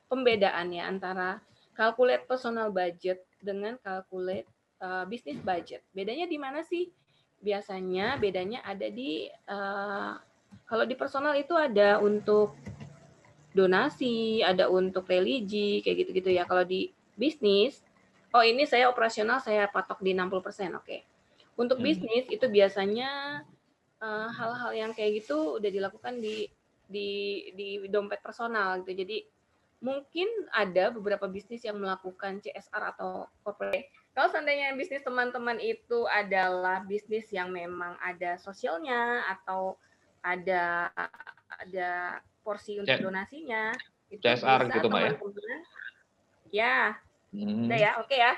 Speaker 2: pembedaan ya antara calculate personal budget dengan calculate business budget. Bedanya di mana sih? Biasanya bedanya ada di kalau di personal itu ada untuk donasi, ada untuk religi, kayak gitu-gitu ya. Kalau di bisnis, oh ini saya operasional saya patok di 60%, oke. Untuk bisnis itu biasanya hal-hal yang kayak gitu udah dilakukan di dompet personal gitu. Jadi mungkin ada beberapa bisnis yang melakukan CSR atau corporate. Kalau seandainya bisnis teman-teman itu adalah bisnis yang memang ada sosialnya atau ada porsi untuk donasinya, itu
Speaker 1: CSR
Speaker 2: bisa
Speaker 1: gitu, Mbak ya?
Speaker 2: teman-teman ya, udah ya, oke ya.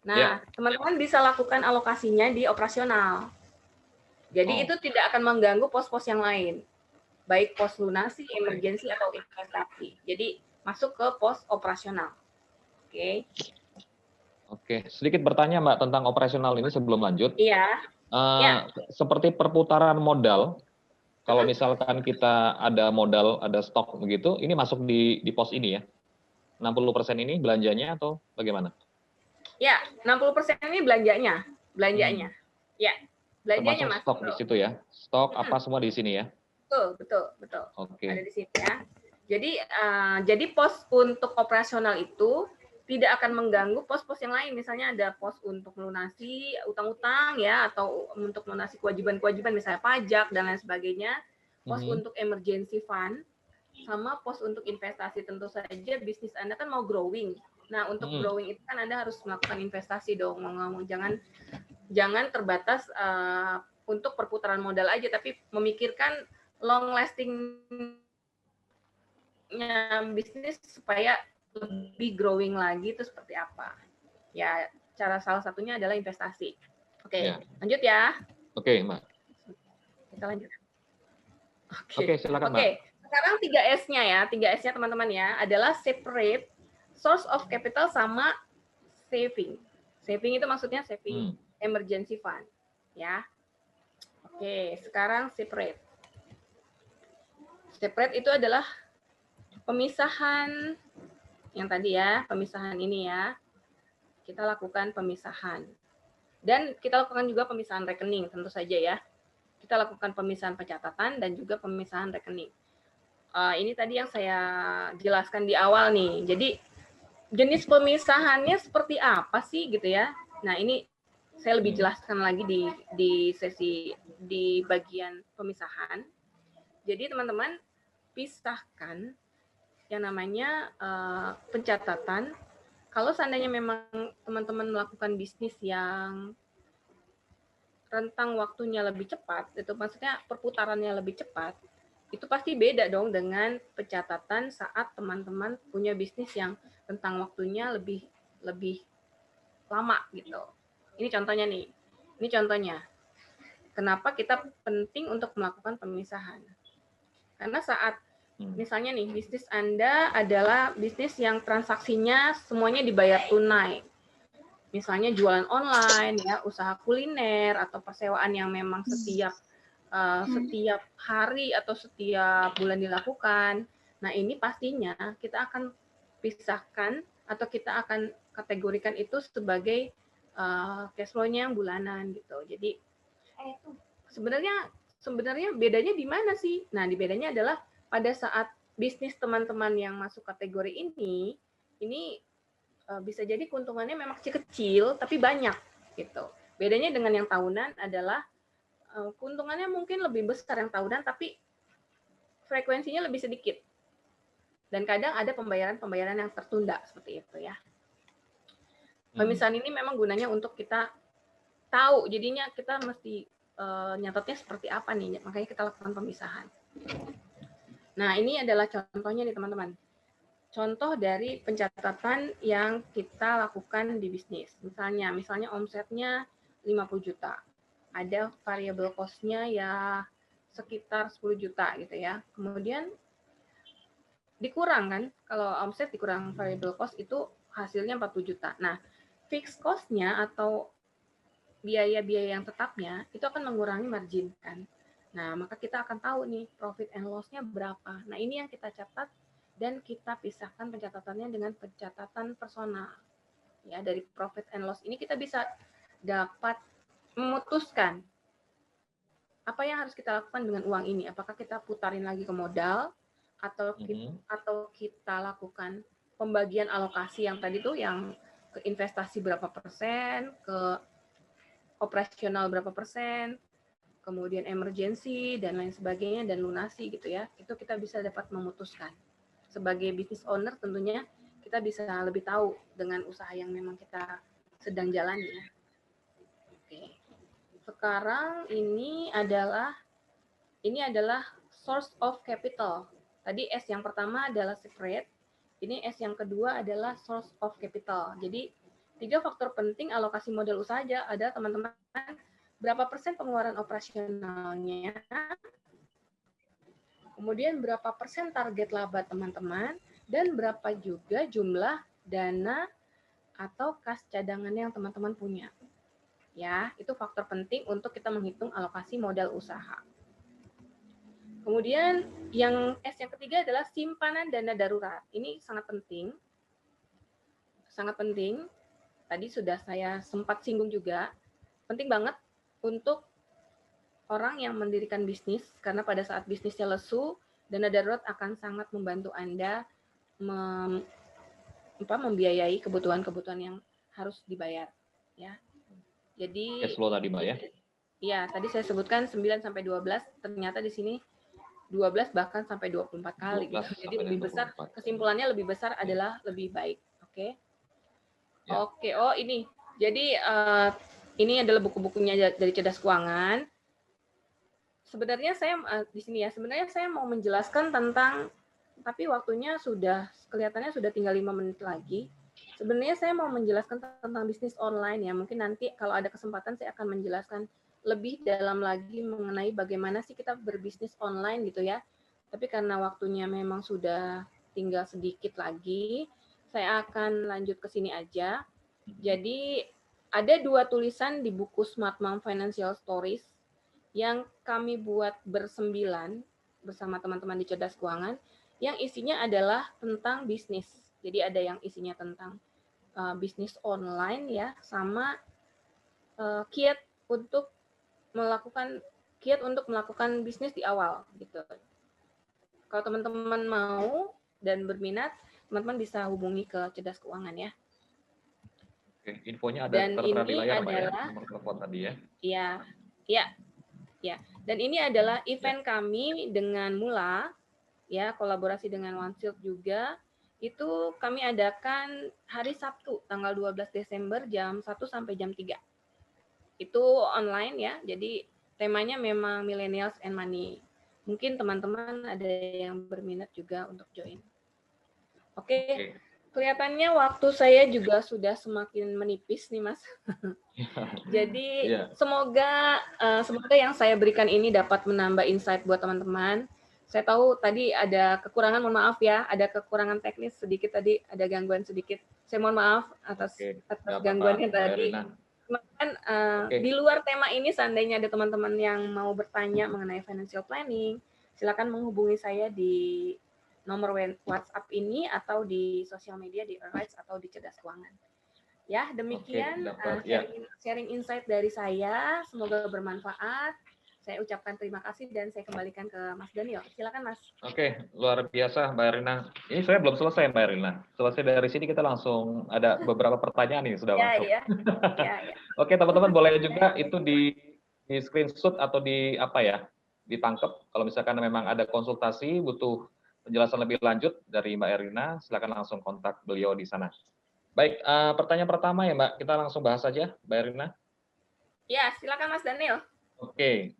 Speaker 2: Nah, teman-teman bisa lakukan alokasinya di operasional. Jadi itu tidak akan mengganggu pos-pos yang lain, baik pos lunasi, emergensi, atau investasi. Jadi masuk ke pos operasional. Oke.
Speaker 1: Oke, sedikit bertanya Mbak tentang operasional ini sebelum lanjut.
Speaker 2: Iya.
Speaker 1: Seperti perputaran modal, kalau misalkan kita ada modal, ada stok begitu, ini masuk di pos ini ya? 60% ini belanjanya atau bagaimana?
Speaker 2: Ya, 60% ini belanjanya. Ya, belanjanya
Speaker 1: termasuk
Speaker 2: masuk
Speaker 1: stok di situ ya? Stok apa semua di sini ya?
Speaker 2: Betul.
Speaker 1: Oke.
Speaker 2: Ada di sini ya. Jadi pos untuk operasional itu tidak akan mengganggu pos-pos yang lain. Misalnya ada pos untuk melunasi utang-utang ya, atau untuk melunasi kewajiban-kewajiban misalnya pajak dan lain sebagainya. Pos untuk emergency fund sama pos untuk investasi. Tentu saja bisnis Anda kan mau growing. Nah, untuk growing itu kan Anda harus melakukan investasi dong. Ngomong jangan terbatas untuk perputaran modal aja, tapi memikirkan long lasting-nya bisnis supaya lebih growing lagi itu seperti apa. Ya, cara salah satunya adalah investasi. Oke, lanjut ya.
Speaker 1: Oke, Mbak.
Speaker 2: Kita lanjut.
Speaker 1: Oke, silakan, Mbak.
Speaker 2: Oke, sekarang 3S-nya ya. 3S-nya teman-teman ya adalah separate, source of capital, sama saving. Saving itu maksudnya saving emergency fund. Ya. Oke, sekarang separate. Separate itu adalah pemisahan yang tadi ya, pemisahan ini ya. Kita lakukan pemisahan. Dan kita lakukan juga pemisahan rekening tentu saja ya. Kita lakukan pemisahan pencatatan dan juga pemisahan rekening. Ini tadi yang saya jelaskan di awal nih. Jadi jenis pemisahannya seperti apa sih gitu ya. Nah, ini saya lebih jelaskan lagi di sesi di bagian pemisahan. Jadi teman-teman pisahkan yang namanya pencatatan. Kalau seandainya memang teman-teman melakukan bisnis yang rentang waktunya lebih cepat, itu maksudnya perputarannya lebih cepat, itu pasti beda dong dengan pencatatan saat teman-teman punya bisnis yang rentang waktunya lebih lama gitu. Ini contohnya nih. Ini contohnya. Kenapa kita penting untuk melakukan pemisahan? Karena saat misalnya nih, bisnis Anda adalah bisnis yang transaksinya semuanya dibayar tunai. Misalnya jualan online, ya, usaha kuliner, atau persewaan yang memang setiap hari atau setiap bulan dilakukan. Nah, ini pastinya kita akan pisahkan atau kita akan kategorikan itu sebagai cash flow-nya yang bulanan gitu. Jadi sebenarnya bedanya di mana sih? Nah, di bedanya adalah pada saat bisnis teman-teman yang masuk kategori ini bisa jadi keuntungannya memang kecil tapi banyak gitu. Bedanya dengan yang tahunan adalah keuntungannya mungkin lebih besar yang tahunan tapi frekuensinya lebih sedikit. Dan kadang ada pembayaran yang tertunda seperti itu ya. Pemisahan ini memang gunanya untuk kita tahu, jadinya kita mesti nyatetnya seperti apa nih, makanya kita lakukan pemisahan. Nah, ini adalah contohnya nih teman-teman. Contoh dari pencatatan yang kita lakukan di bisnis. Misalnya omsetnya 50 juta. Ada variable cost-nya ya sekitar 10 juta gitu ya. Kemudian dikurang kan, kalau omset dikurang variable cost itu hasilnya 40 juta. Nah, fixed cost-nya atau biaya-biaya yang tetapnya itu akan mengurangi margin kan. Nah, maka kita akan tahu nih profit and loss-nya berapa. Nah, ini yang kita catat dan kita pisahkan pencatatannya dengan pencatatan personal. Ya, dari profit and loss ini kita bisa dapat memutuskan apa yang harus kita lakukan dengan uang ini. Apakah kita putarin lagi ke modal atau kita lakukan pembagian alokasi yang tadi tuh yang ke investasi berapa persen, ke operasional berapa persen, kemudian emergency dan lain sebagainya dan lunasi gitu ya. Itu kita bisa dapat memutuskan. Sebagai business owner tentunya kita bisa lebih tahu dengan usaha yang memang kita sedang jalani ya. Oke. Sekarang ini adalah source of capital. Tadi S yang pertama adalah separate. Ini S yang kedua adalah source of capital. Jadi 3 faktor penting alokasi modal usaha aja ada teman-teman, berapa persen pengeluaran operasionalnya, kemudian berapa persen target laba teman-teman, dan berapa juga jumlah dana atau kas cadangan yang teman-teman punya. Ya, itu faktor penting untuk kita menghitung alokasi modal usaha. Kemudian yang S yang ketiga adalah simpanan dana darurat. Ini sangat penting. Sangat penting. Tadi sudah saya sempat singgung juga, penting banget untuk orang yang mendirikan bisnis, karena pada saat bisnisnya lesu, dana darurat akan sangat membantu Anda membiayai kebutuhan-kebutuhan yang harus dibayar. Ya. Jadi,
Speaker 1: cash flow tadi, Mbak ya?
Speaker 2: Iya, tadi saya sebutkan 9-12, ternyata di sini 12 bahkan sampai 24 kali. Jadi lebih besar, kesimpulannya lebih besar adalah lebih baik. Oke. Ya. Oke, oh ini. Jadi ini adalah buku-bukunya dari Cerdas Keuangan. Sebenarnya saya di sini ya, sebenarnya saya mau menjelaskan tentang, tapi waktunya kelihatannya sudah tinggal 5 menit lagi. Sebenarnya saya mau menjelaskan tentang bisnis online ya. Mungkin nanti kalau ada kesempatan saya akan menjelaskan lebih dalam lagi mengenai bagaimana sih kita berbisnis online gitu ya. Tapi karena waktunya memang sudah tinggal sedikit lagi, saya akan lanjut ke sini aja. Jadi ada 2 tulisan di buku Smart Mom Financial Stories yang kami buat bersembilan bersama teman-teman di Cerdas Keuangan yang isinya adalah tentang bisnis. Jadi ada yang isinya tentang bisnis online ya, sama kiat untuk melakukan bisnis di awal gitu. Kalau teman-teman mau dan berminat, teman-teman bisa hubungi ke Cerdas Keuangan ya.
Speaker 1: Oke, infonya ada
Speaker 2: Dan
Speaker 1: tertera di
Speaker 2: ini
Speaker 1: layar, Mbak, ya,
Speaker 2: adalah
Speaker 1: nomor telepon tadi ya.
Speaker 2: Ya. Dan ini adalah event kami dengan Mula, ya, kolaborasi dengan OneShield juga. Itu kami adakan hari Sabtu, tanggal 12 Desember jam 1 sampai jam 3. Itu online ya, jadi temanya memang Millennials and Money. Mungkin teman-teman ada yang berminat juga untuk join. Oke. Kelihatannya waktu saya juga sudah semakin menipis nih, Mas. Jadi semoga yang saya berikan ini dapat menambah insight buat teman-teman. Saya tahu tadi ada kekurangan, mohon maaf ya, ada kekurangan teknis sedikit tadi, ada gangguan sedikit. Saya mohon maaf atas gangguannya tadi. Teman-teman, di luar tema ini, seandainya ada teman-teman yang mau bertanya mengenai financial planning, silakan menghubungi saya di nomor WhatsApp ini atau di sosial media di Earthrise atau di Cerdas Keuangan. Ya, demikian sharing insight dari saya. Semoga bermanfaat. Saya ucapkan terima kasih dan saya kembalikan ke Mas Daniel. Silakan, Mas.
Speaker 1: Oke, luar biasa, Mbak Erina. Ini saya belum selesai, Mbak Erina. Selesai dari sini kita langsung ada beberapa pertanyaan nih sudah masuk.
Speaker 2: Ya.
Speaker 1: Oke, teman-teman boleh juga itu di screenshot atau di ditangkap. Kalau misalkan memang ada konsultasi, butuh penjelasan lebih lanjut dari Mbak Erina, silakan langsung kontak beliau di sana. Baik, pertanyaan pertama ya Mbak, kita langsung bahas saja, Mbak Erina.
Speaker 2: Ya, silakan Mas Daniel.
Speaker 1: Oke,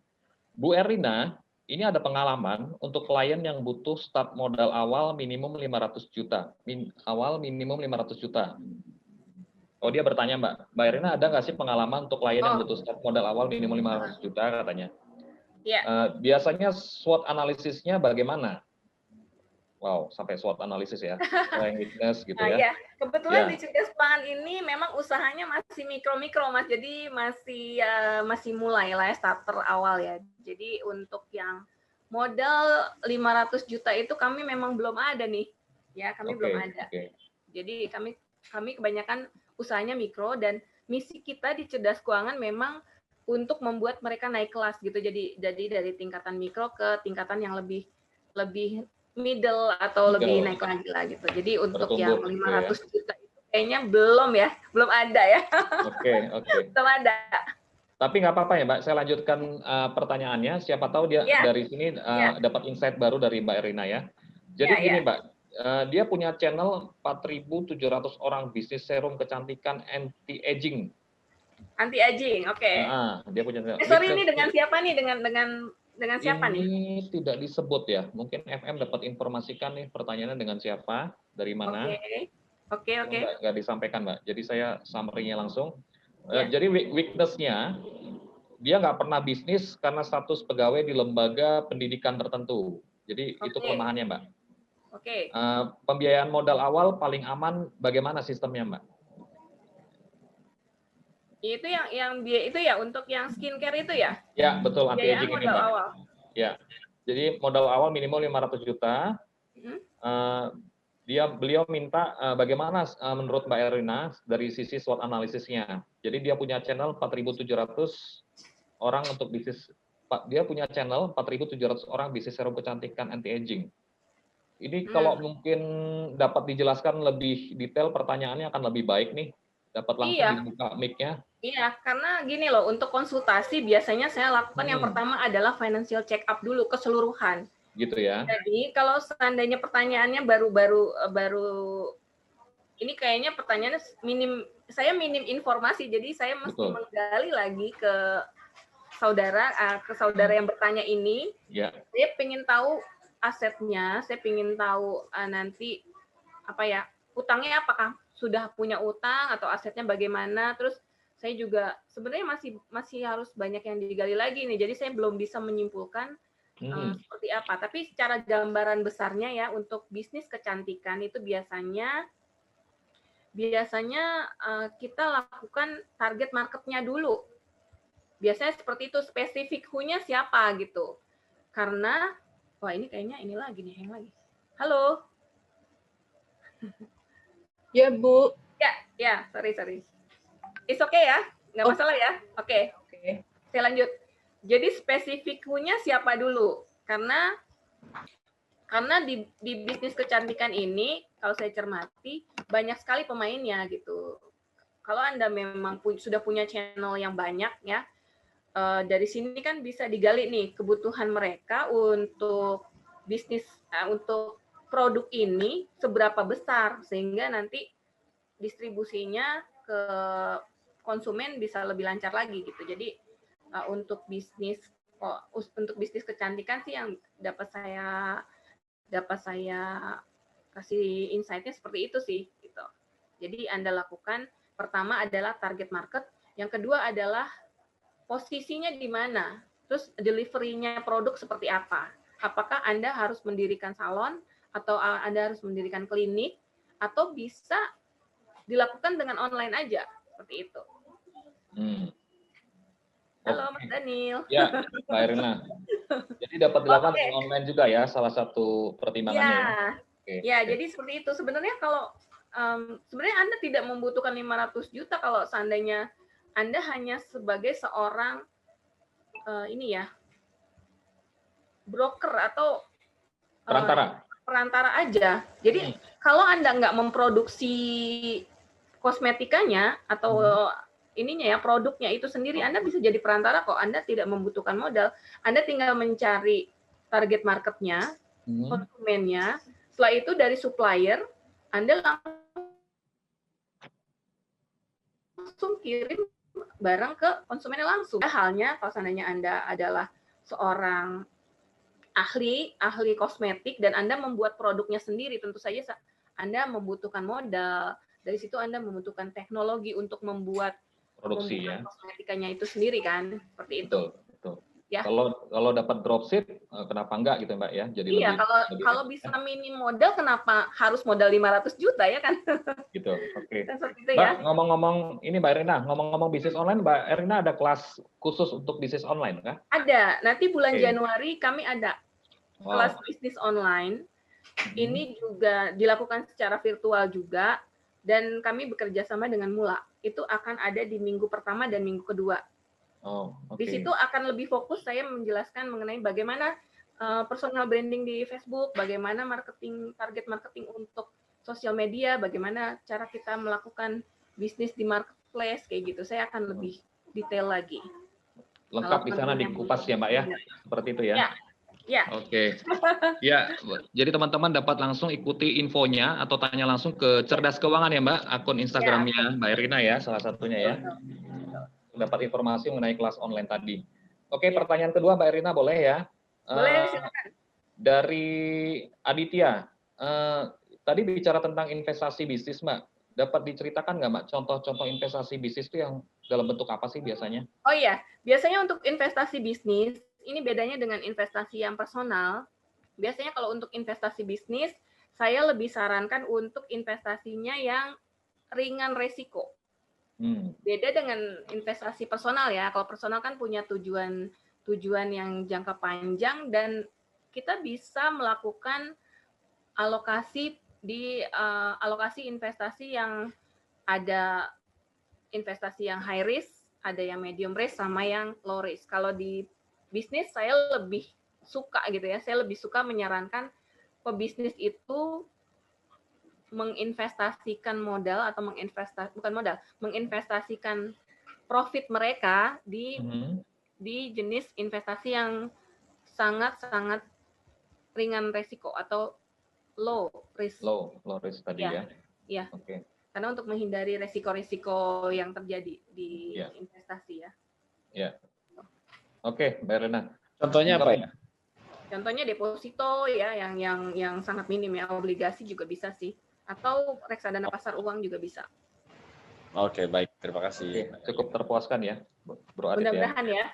Speaker 1: Bu Erina, ini ada pengalaman untuk klien yang butuh start modal awal minimum 500 juta. Minimum 500 juta. Oh, dia bertanya Mbak Erina, ada nggak sih pengalaman untuk klien yang butuh start modal awal minimum 500 juta katanya?
Speaker 2: Ya.
Speaker 1: Biasanya SWOT analisisnya bagaimana? Wow, sampai SWOT analisis ya, strength, weakness gitu ya.
Speaker 2: Iya, kebetulan di Cerdas Keuangan ini memang usahanya masih mikro-mikro, Mas. Jadi masih mulai lah ya, starter awal ya. Jadi untuk yang modal 500 juta itu kami memang belum ada nih. Ya, kami belum ada. Jadi kami kebanyakan usahanya mikro dan misi kita di Cerdas Keuangan memang untuk membuat mereka naik kelas gitu. Jadi dari tingkatan mikro ke tingkatan yang lebih middle atau lebih naik lagi lah gitu. Jadi untuk yang 500 juta itu kayaknya belum ada ya.
Speaker 1: Oke.
Speaker 2: Belum ada.
Speaker 1: Tapi nggak apa-apa ya Mbak, saya lanjutkan pertanyaannya. Siapa tahu dia dari sini dapat insight baru dari Mbak Erina ya. Jadi gini Mbak, dia punya channel 4.700 orang bisnis serum kecantikan anti-aging.
Speaker 2: Anti-aging, oke.
Speaker 1: Dia punya.
Speaker 2: Sorry ini dengan siapa nih? Dengan siapa nih?
Speaker 1: Ini tidak disebut ya. Mungkin FM dapat informasikan nih pertanyaannya dengan siapa, dari mana.
Speaker 2: Oke.
Speaker 1: Nggak disampaikan Mbak. Jadi saya summary-nya langsung. Jadi weakness-nya, dia nggak pernah bisnis karena status pegawai di lembaga pendidikan tertentu. Jadi itu kelemahannya Mbak.
Speaker 2: Oke.
Speaker 1: Pembiayaan modal awal paling aman bagaimana sistemnya Mbak?
Speaker 2: Itu yang dia itu ya untuk yang skincare itu ya?
Speaker 1: Ya, betul, anti-aging ini Mbak.
Speaker 2: Awal.
Speaker 1: Ya. Jadi modal awal minimal 500 juta. Beliau minta bagaimana menurut Mbak Erina dari sisi SWOT analisisnya. Jadi dia punya channel 4.700 orang untuk bisnis. Dia punya channel 4.700 orang bisnis serum kecantikan anti-aging. Ini kalau mungkin dapat dijelaskan lebih detail, pertanyaannya akan lebih baik nih. Dapat langsung dibuka mic-nya.
Speaker 2: Iya, karena gini loh, untuk konsultasi biasanya saya lakukan yang pertama adalah financial check up dulu keseluruhan.
Speaker 1: Gitu ya.
Speaker 2: Jadi kalau seandainya pertanyaannya baru ini kayaknya pertanyaannya saya minim informasi, jadi saya mesti menggali lagi ke saudara yang bertanya ini. Saya pengen tahu asetnya, saya pengen tahu nanti utangnya apakah sudah punya utang atau asetnya bagaimana. Terus saya juga sebenarnya masih harus banyak yang digali lagi nih. Jadi saya belum bisa menyimpulkan seperti apa. Tapi secara gambaran besarnya ya untuk bisnis kecantikan itu biasanya kita lakukan target marketnya dulu. Biasanya seperti itu, spesifik who-nya siapa gitu. Karena Wah, ini kayaknya ini lagi nih, hang lagi. Halo.
Speaker 3: Ya, Bu.
Speaker 2: Ya, sorry. It's okay ya, nggak masalah ya. Oke.
Speaker 3: Oke.
Speaker 2: Saya lanjut. Jadi spesifiknya siapa dulu? Karena di bisnis kecantikan ini, kalau saya cermati, banyak sekali pemainnya gitu. Kalau Anda memang sudah punya channel yang banyak ya, dari sini kan bisa digali nih kebutuhan mereka untuk bisnis, untuk produk ini seberapa besar, sehingga nanti distribusinya ke konsumen bisa lebih lancar lagi gitu. Jadi untuk bisnis kecantikan sih yang dapat saya kasih insight-nya seperti itu sih gitu. Jadi Anda lakukan pertama adalah target market, yang kedua adalah posisinya di mana, terus delivery-nya produk seperti apa. Apakah Anda harus mendirikan salon atau Anda harus mendirikan klinik atau bisa dilakukan dengan online aja seperti itu. Halo Mas Daniel.
Speaker 1: Ya, Mbak Erina. Jadi dapat dilakukan dengan online juga ya, salah satu pertimbangannya.
Speaker 2: Ya, jadi seperti itu. Sebenarnya kalau sebenarnya Anda tidak membutuhkan 500 juta kalau seandainya Anda hanya sebagai seorang broker atau perantara aja. Jadi kalau Anda nggak memproduksi kosmetikanya atau produknya itu sendiri, Anda bisa jadi perantara kok. Anda tidak membutuhkan modal. Anda tinggal mencari target marketnya, konsumennya. Setelah itu dari supplier, Anda langsung kirim barang ke konsumennya langsung. Halnya kalau seandainya Anda adalah seorang ahli kosmetik dan Anda membuat produknya sendiri, tentu saja Anda membutuhkan modal. Dari situ Anda membutuhkan teknologi untuk membuat
Speaker 1: produksi ya.
Speaker 2: Kosmetikanya itu sendiri kan, seperti itu.
Speaker 1: Betul.
Speaker 2: Ya.
Speaker 1: Kalau dapat dropship, kenapa enggak gitu Mbak ya? Jadi
Speaker 2: iya, kalau bisa minim modal, kenapa harus modal 500 juta ya kan?
Speaker 1: Gitu, oke.
Speaker 2: Seperti itu
Speaker 1: Mbak,
Speaker 2: ya.
Speaker 1: ngomong-ngomong ini Mbak Erina, ngomong-ngomong bisnis online, Mbak Erina ada kelas khusus untuk bisnis online kan?
Speaker 2: Ada, nanti bulan Januari kami ada kelas bisnis online. Ini juga dilakukan secara virtual juga, dan kami bekerja sama dengan Mula. Itu akan ada di minggu pertama dan minggu kedua. Di situ akan lebih fokus saya menjelaskan mengenai bagaimana personal branding di Facebook, bagaimana target marketing untuk sosial media, bagaimana cara kita melakukan bisnis di marketplace, kayak gitu. Saya akan lebih detail lagi.
Speaker 1: Lengkap di sana dikupas ya Mbak ya? Seperti itu ya?
Speaker 2: Ya.
Speaker 1: Oke. Ya, jadi teman-teman dapat langsung ikuti infonya atau tanya langsung ke Cerdas Keuangan ya Mbak, akun Instagramnya Mbak Erina ya, salah satunya ya. Dapat informasi mengenai kelas online tadi. Oke, pertanyaan kedua Mbak Erina boleh ya?
Speaker 2: Boleh, silakan.
Speaker 1: Dari Aditya, tadi bicara tentang investasi bisnis Mbak, dapat diceritakan nggak Mbak contoh-contoh investasi bisnis itu yang dalam bentuk apa sih biasanya?
Speaker 2: Oh iya, biasanya untuk investasi bisnis, ini bedanya dengan investasi yang personal. Biasanya kalau untuk investasi bisnis, saya lebih sarankan untuk investasinya yang ringan resiko. Beda dengan investasi personal ya. Kalau personal kan punya tujuan yang jangka panjang dan kita bisa melakukan alokasi investasi yang ada investasi yang high risk, ada yang medium risk sama yang low risk. Kalau di bisnis saya lebih suka gitu ya. Saya lebih suka menyarankan pebisnis itu menginvestasikan modal atau menginvestasikan profit mereka di jenis investasi yang sangat ringan resiko atau low risk.
Speaker 1: Low risk tadi ya.
Speaker 2: Iya.
Speaker 1: Oke.
Speaker 2: Karena untuk menghindari resiko-resiko yang terjadi di investasi ya.
Speaker 1: Ya. Oke, Mbak Erina.
Speaker 4: Contohnya apa ya?
Speaker 2: Contohnya deposito ya, yang sangat minim ya. Obligasi juga bisa sih. Atau reksadana pasar uang juga bisa.
Speaker 4: Oke, baik. Terima kasih.
Speaker 1: Cukup terpuaskan ya, Bro Adit ya.
Speaker 2: Mudah-mudahan ya.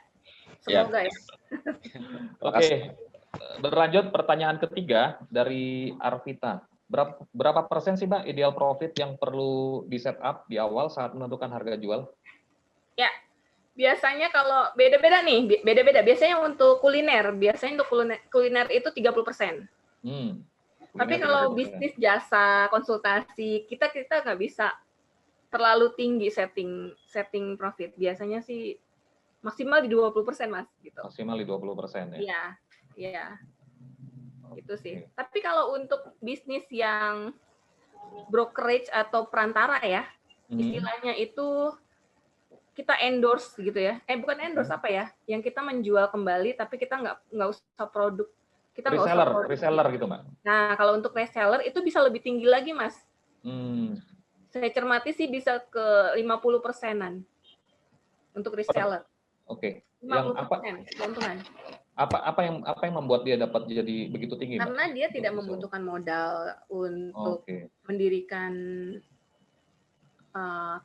Speaker 2: Semoga ya.
Speaker 1: Oke. Berlanjut pertanyaan ketiga dari Arvita. Berapa persen sih Mbak ideal profit yang perlu di set up di awal saat menentukan harga jual?
Speaker 2: Ya, biasanya kalau beda-beda nih, beda-beda. Biasanya untuk kuliner itu 30%. Tapi
Speaker 4: Kuliner
Speaker 2: kalau
Speaker 4: 30%.
Speaker 2: bisnis jasa, konsultasi, kita nggak bisa terlalu tinggi setting profit. Biasanya sih maksimal di 20%, Mas, gitu.
Speaker 4: Maksimal di 20% ya.
Speaker 2: Iya, iya. Itu sih. Tapi kalau untuk bisnis yang brokerage atau perantara ya, istilahnya itu kita endorse gitu ya. Bukan endorse apa ya? Yang kita menjual kembali tapi kita nggak usah produk. Kita nggak usah produk.
Speaker 4: Reseller gitu, Mbak.
Speaker 2: Nah, kalau untuk reseller itu bisa lebih tinggi lagi, Mas. Saya cermati sih bisa ke 50%-an untuk reseller.
Speaker 4: Oke.
Speaker 2: 50% keuntungan.
Speaker 4: Apa yang membuat dia dapat jadi begitu tinggi, Mbak?
Speaker 2: Karena dia tidak membutuhkan modal untuk mendirikan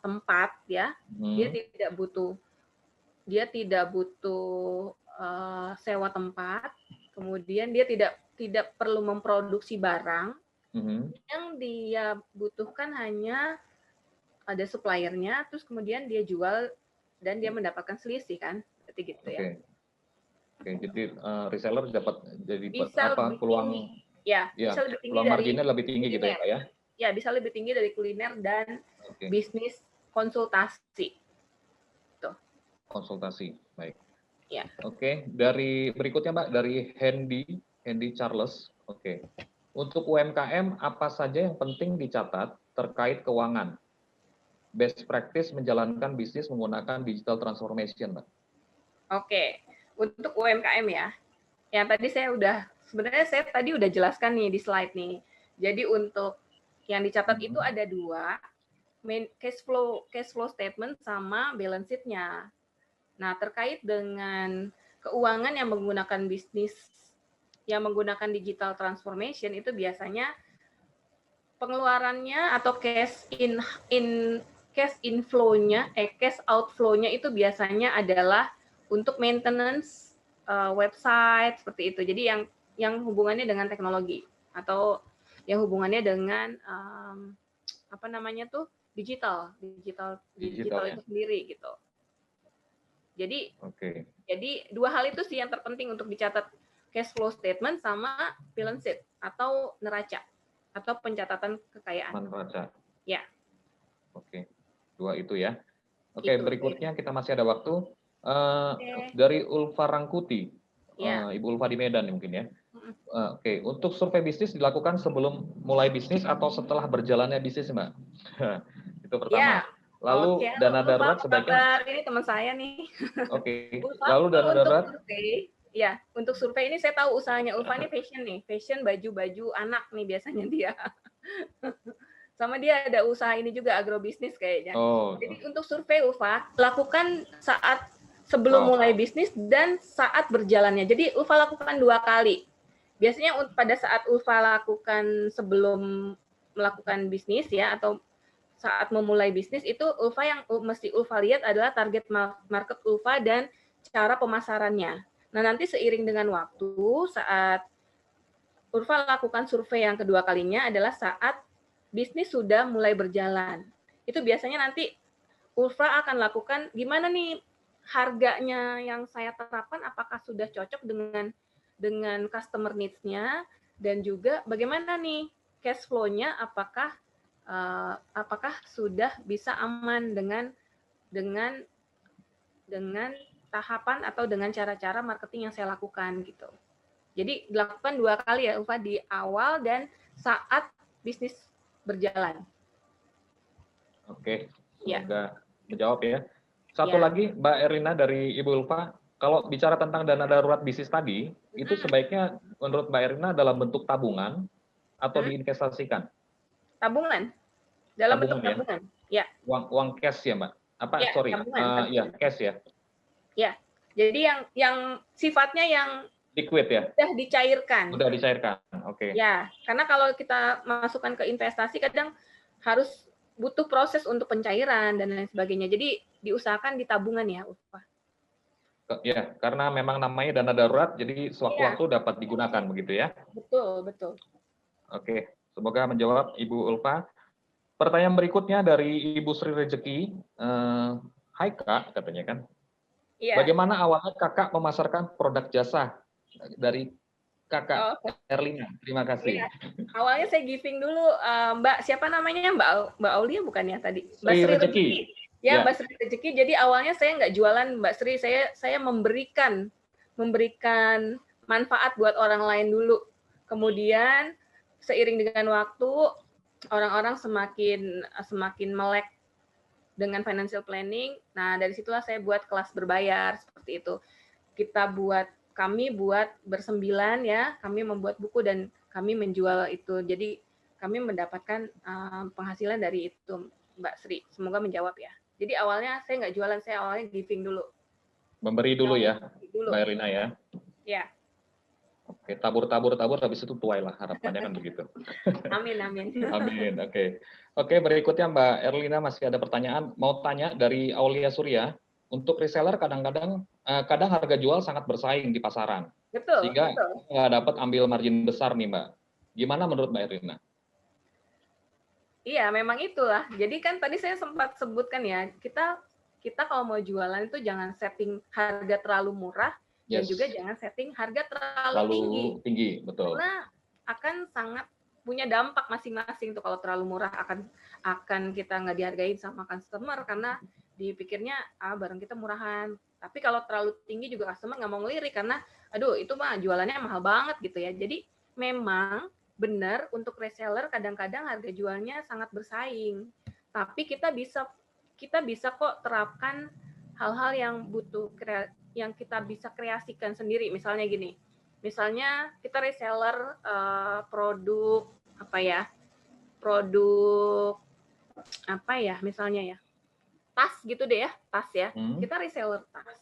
Speaker 2: tempat ya. Dia tidak butuh sewa tempat. Kemudian dia tidak perlu memproduksi barang. Yang dia butuhkan hanya ada suppliernya, terus kemudian dia jual dan dia mendapatkan selisih kan, seperti gitu ya.
Speaker 4: Oke, jadi reseller dapat jadi
Speaker 2: bisa
Speaker 4: peluang
Speaker 2: bisa lebih tinggi
Speaker 4: peluang marginnya lebih tinggi
Speaker 2: kuliner.
Speaker 4: gitu ya, Pak ya?
Speaker 2: Ya, bisa lebih tinggi dari kuliner dan bisnis konsultasi. Tuh.
Speaker 4: Konsultasi, baik.
Speaker 2: Ya.
Speaker 4: Oke, dari berikutnya Mbak, dari Hendy Charles. Oke. Untuk UMKM, apa saja yang penting dicatat terkait keuangan? Best practice menjalankan bisnis menggunakan digital transformation, Mbak.
Speaker 2: Oke. Untuk UMKM ya. Yang tadi saya tadi udah jelaskan nih di slide nih. Jadi untuk yang dicatat itu ada 2, cash flow statement sama balance sheet-nya. Nah, terkait dengan keuangan yang menggunakan bisnis yang menggunakan digital transformation itu biasanya pengeluarannya atau cash outflow-nya itu biasanya adalah untuk maintenance website seperti itu. Jadi yang hubungannya dengan teknologi atau yang hubungannya dengan digital itu sendiri gitu. Jadi dua hal itu sih yang terpenting untuk dicatat, cash flow statement sama balance sheet atau neraca atau pencatatan kekayaan.
Speaker 4: Neraca.
Speaker 2: Ya.
Speaker 4: Oke, 2 itu ya. Oke, berikutnya kita masih ada waktu. Dari Ulfa Rangkuti, Ibu Ulfa di Medan mungkin ya. Oke, untuk survei bisnis dilakukan sebelum mulai bisnis atau setelah berjalannya bisnis, Mbak? Itu pertama. Lalu dana darurat sebaiknya.
Speaker 2: Ini teman saya nih.
Speaker 4: Oke. Lalu dana darurat.
Speaker 2: Ya, untuk survei ini saya tahu usahanya Ulfa ini fashion baju-baju anak nih biasanya dia. Sama dia ada usaha ini juga agrobisnis kayaknya. Jadi untuk survei Ulfa lakukan saat sebelum mulai bisnis dan saat berjalannya. Jadi Ulfa lakukan 2 kali. Biasanya pada saat Ulfa lakukan sebelum melakukan bisnis ya atau saat memulai bisnis itu Ulfa yang mesti Ulfa lihat adalah target market Ulfa dan cara pemasarannya. Nah, nanti seiring dengan waktu saat Ulfa lakukan survei yang kedua kalinya adalah saat bisnis sudah mulai berjalan. Itu biasanya nanti Ulfa akan lakukan gimana nih harganya yang saya terapkan apakah sudah cocok dengan customer needs-nya dan juga bagaimana nih cash flow-nya apakah sudah bisa aman dengan tahapan atau dengan cara-cara marketing yang saya lakukan gitu. Jadi dilakukan 2 kali ya Ulfa, di awal dan saat bisnis berjalan.
Speaker 4: Oke, semoga menjawab ya. Satu lagi Mbak Erlina dari Ibu Ulfa, kalau bicara tentang dana darurat bisnis tadi, itu sebaiknya menurut Mbak Erlina dalam bentuk tabungan atau diinvestasikan?
Speaker 2: Tabungan. Dalam bentuk tabungan. Ya.
Speaker 4: Uang cash ya, Mbak? Tabungan. Cash ya.
Speaker 2: Ya. Jadi yang sifatnya yang
Speaker 4: liquid ya.
Speaker 2: Sudah dicairkan.
Speaker 4: Oke.
Speaker 2: Ya, karena kalau kita masukkan ke investasi kadang harus butuh proses untuk pencairan dan lain sebagainya. Jadi diusahakan di tabungan ya, Ulfa.
Speaker 4: Ya, karena memang namanya dana darurat, jadi sewaktu-waktu dapat digunakan begitu ya.
Speaker 2: Betul.
Speaker 4: Oke, semoga menjawab Ibu Ulfa. Pertanyaan berikutnya dari Ibu Sri Rezeki. Hai Kak, katanya kan.
Speaker 2: Iya.
Speaker 4: Bagaimana awalnya kakak memasarkan produk jasa dari kakak Erlina? Terima kasih.
Speaker 2: Iya. Awalnya saya giving dulu, Mbak siapa namanya, Mbak Aulia bukan ya tadi? Mbak
Speaker 4: Sri
Speaker 2: Sri
Speaker 4: Rezeki.
Speaker 2: Rezeki. Ya, Mbak Sri Rezeki. Jadi awalnya saya nggak jualan, Mbak Sri. Saya memberikan manfaat buat orang lain dulu. Kemudian seiring dengan waktu, orang-orang semakin melek dengan financial planning. Nah, dari situlah saya buat kelas berbayar seperti itu. Kami buat bersembilan ya, kami membuat buku dan kami menjual itu. Jadi kami mendapatkan penghasilan dari itu, Mbak Sri. Semoga menjawab ya. Jadi awalnya saya nggak jualan, saya awalnya giving dulu.
Speaker 4: Memberi dulu ya, Mbak Erlina ya.
Speaker 2: Ya.
Speaker 4: Oke, tabur, habis itu tuai lah, harapannya kan begitu.
Speaker 2: Amin.
Speaker 4: Amin, oke. Oke, berikutnya Mbak Erlina masih ada pertanyaan. Mau tanya dari Aulia Surya, untuk reseller kadang harga jual sangat bersaing di pasaran.
Speaker 2: Betul.
Speaker 4: Sehingga nggak dapat ambil margin besar nih Mbak. Gimana menurut Mbak Erlina?
Speaker 2: Iya, memang itulah. Jadi kan tadi saya sempat sebutkan ya, kita kalau mau jualan itu jangan setting harga terlalu murah, dan juga jangan setting harga terlalu
Speaker 4: tinggi, betul.
Speaker 2: Karena akan sangat punya dampak masing-masing tuh kalau terlalu murah akan kita nggak dihargain sama customer karena dipikirnya barang kita murahan. Tapi kalau terlalu tinggi juga customer nggak mau ngelirik karena aduh itu mah jualannya mahal banget gitu ya. Jadi memang benar untuk reseller kadang-kadang harga jualnya sangat bersaing. Tapi kita bisa kok terapkan hal-hal yang yang kita bisa kreasikan sendiri. Misalnya gini, misalnya kita reseller produk misalnya ya tas gitu deh ya, tas ya. Kita reseller tas.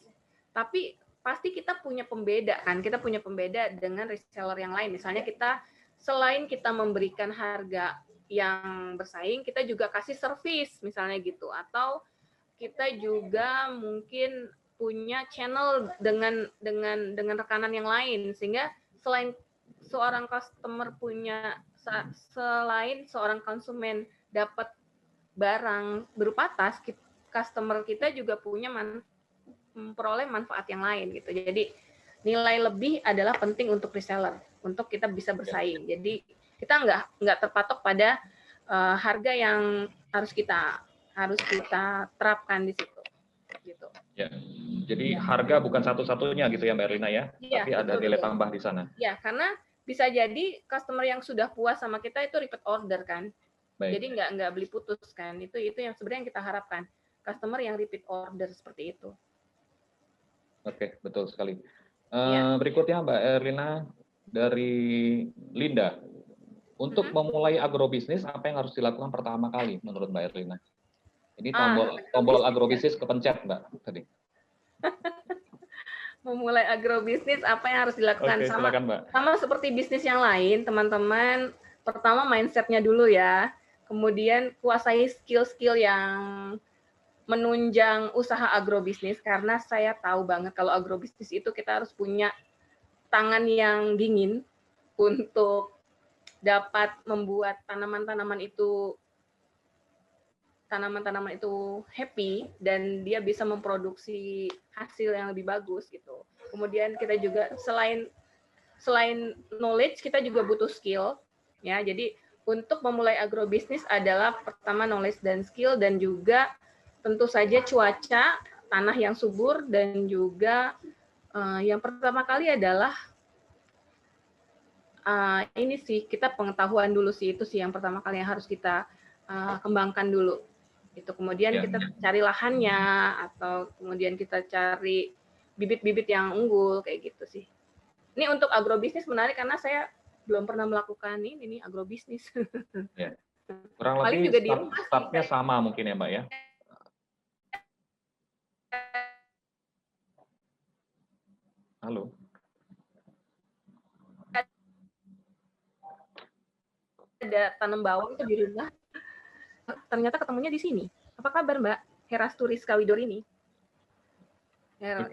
Speaker 2: Tapi pasti kita punya pembeda kan, kita punya pembeda dengan reseller yang lain. Misalnya kita selain kita memberikan harga yang bersaing, kita juga kasih service misalnya gitu, atau kita juga mungkin punya channel dengan rekanan yang lain sehingga selain seorang konsumen dapat barang berupa tas, customer kita juga punya memperoleh manfaat yang lain gitu. Jadi nilai lebih adalah penting untuk reseller untuk kita bisa bersaing. Jadi kita nggak terpatok pada harga yang harus kita terapkan di situ. Gitu.
Speaker 4: Ya, jadi harga bukan satu-satunya gitu ya Mbak Erlina ya, tapi ada nilai tambah di sana.
Speaker 2: Ya, karena bisa jadi customer yang sudah puas sama kita itu repeat order kan. Baik. Jadi nggak beli putus kan. Itu yang sebenarnya yang kita harapkan. Customer yang repeat order seperti itu.
Speaker 4: Oke, betul sekali. Berikutnya Mbak Erlina dari Linda. Untuk memulai agrobisnis, apa yang harus dilakukan pertama kali menurut Mbak Erlina? Ini tombol agrobisnis kepencet, Mbak, tadi.
Speaker 2: Memulai agrobisnis, apa yang harus dilakukan?
Speaker 4: Oke, silakan, Mbak.
Speaker 2: Sama seperti bisnis yang lain, teman-teman, pertama mindset-nya dulu ya. Kemudian kuasai skill-skill yang menunjang usaha agrobisnis, karena saya tahu banget kalau agrobisnis itu kita harus punya tangan yang dingin untuk dapat membuat tanaman-tanaman itu happy dan dia bisa memproduksi hasil yang lebih bagus gitu. Kemudian kita juga selain knowledge kita juga butuh skill ya. Jadi untuk memulai agrobisnis adalah pertama knowledge dan skill dan juga tentu saja cuaca, tanah yang subur dan juga yang pertama kali adalah ini sih kita pengetahuan dulu sih, itu sih yang pertama kali yang harus kita kembangkan dulu. Itu kemudian kita cari lahannya atau kemudian kita cari bibit-bibit yang unggul kayak gitu sih. Ini untuk agrobisnis menarik karena saya belum pernah melakukan ini agrobisnis.
Speaker 4: Ya. Kurang lebih juga start-nya sama mungkin ya Mbak ya. Halo.
Speaker 2: Ada tanam bawang itu di rumah. Ternyata ketemunya di sini. Apa kabar Mbak Herasturis Kawidor ini?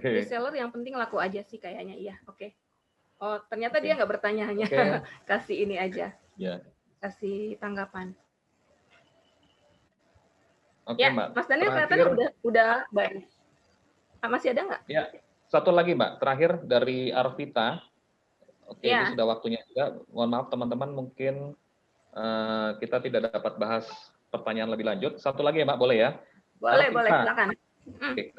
Speaker 2: Reseller yang penting laku aja sih kayaknya. Iya, oke. Oh, ternyata dia nggak bertanya, hanya kasih ini aja. Kasih tanggapan.
Speaker 4: Oke, Mbak.
Speaker 2: Mas Daniel kelihatannya udah baik. Masih ada nggak?
Speaker 4: Ya, satu lagi Mbak, terakhir dari Arvita. Oke, ini
Speaker 2: Ya,
Speaker 4: sudah waktunya juga. Mohon maaf teman-teman, mungkin kita tidak dapat bahas pertanyaan lebih lanjut. Satu lagi ya Mbak, boleh ya?
Speaker 2: boleh,
Speaker 4: Arvita,
Speaker 2: silakan.
Speaker 4: oke,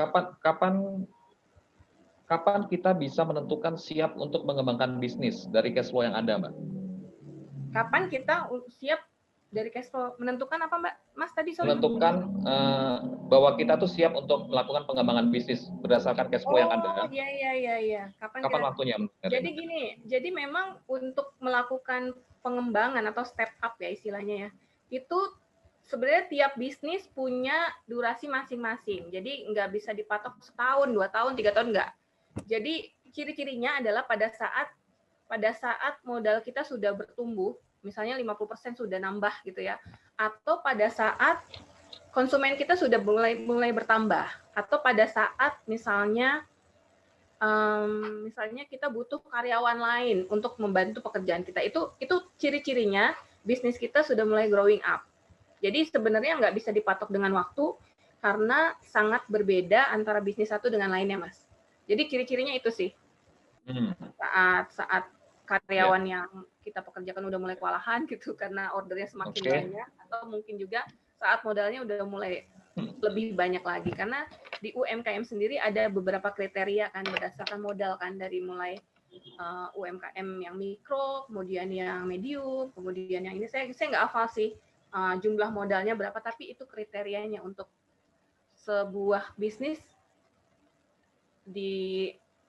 Speaker 4: kapan kita bisa menentukan siap untuk mengembangkan bisnis dari cash flow yang ada, Mbak?
Speaker 2: Kapan kita siap dari cash flow? Menentukan apa, Mbak? Mas tadi sorry.
Speaker 4: Menentukan bahwa kita tuh siap untuk melakukan pengembangan bisnis berdasarkan cash flow yang ada.
Speaker 2: Oh, iya.
Speaker 4: Kapan waktunya?
Speaker 2: Jadi gini, jadi memang untuk melakukan pengembangan atau step up ya istilahnya ya, itu sebenarnya tiap bisnis punya durasi masing-masing. Jadi nggak bisa dipatok setahun, 2 tahun, 3 tahun nggak. Jadi ciri-cirinya adalah pada saat modal kita sudah bertumbuh, misalnya 50% sudah nambah gitu ya, atau pada saat konsumen kita sudah mulai bertambah, atau pada saat misalnya kita butuh karyawan lain untuk membantu pekerjaan kita. Itu ciri-cirinya bisnis kita sudah mulai growing up. Jadi sebenarnya nggak bisa dipatok dengan waktu karena sangat berbeda antara bisnis satu dengan lainnya, Mas. Jadi ciri-cirinya itu sih. Saat karyawan yang kita pekerjakan udah mulai kewalahan gitu karena ordernya semakin banyak, atau mungkin juga saat modalnya udah mulai lebih banyak lagi, karena di UMKM sendiri ada beberapa kriteria kan berdasarkan modal kan, dari mulai UMKM yang mikro, kemudian yang medium, kemudian yang ini saya nggak hafal sih jumlah modalnya berapa, tapi itu kriterianya untuk sebuah bisnis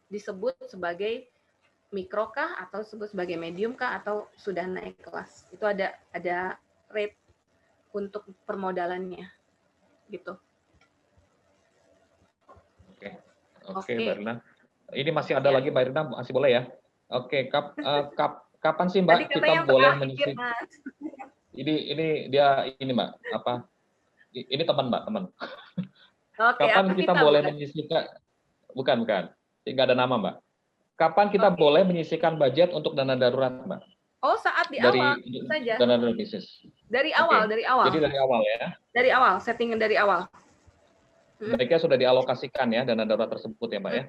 Speaker 2: disebut sebagai mikro kah, atau disebut sebagai medium kah, atau sudah naik kelas. Itu ada rate untuk permodalannya gitu.
Speaker 4: Oke, Mbak Irna. Ini masih ada lagi Mbak Irna, masih boleh ya? Oke, kapan sih Mbak kita boleh menyisihkan? Ini dia ini Mbak, apa? Ini teman Mbak, teman. Kapan kita boleh menyisihkan? Bukan. Nggak ada nama Mbak. Kapan kita boleh menyisihkan budget untuk dana darurat Mbak?
Speaker 2: Oh, saat di awal saja.
Speaker 4: Dana darurat bisnis.
Speaker 2: Dari awal.
Speaker 4: Jadi dari awal ya?
Speaker 2: Dari awal, settingan dari awal.
Speaker 4: Baiknya sudah dialokasikan ya dana darurat tersebut ya Mbak ya?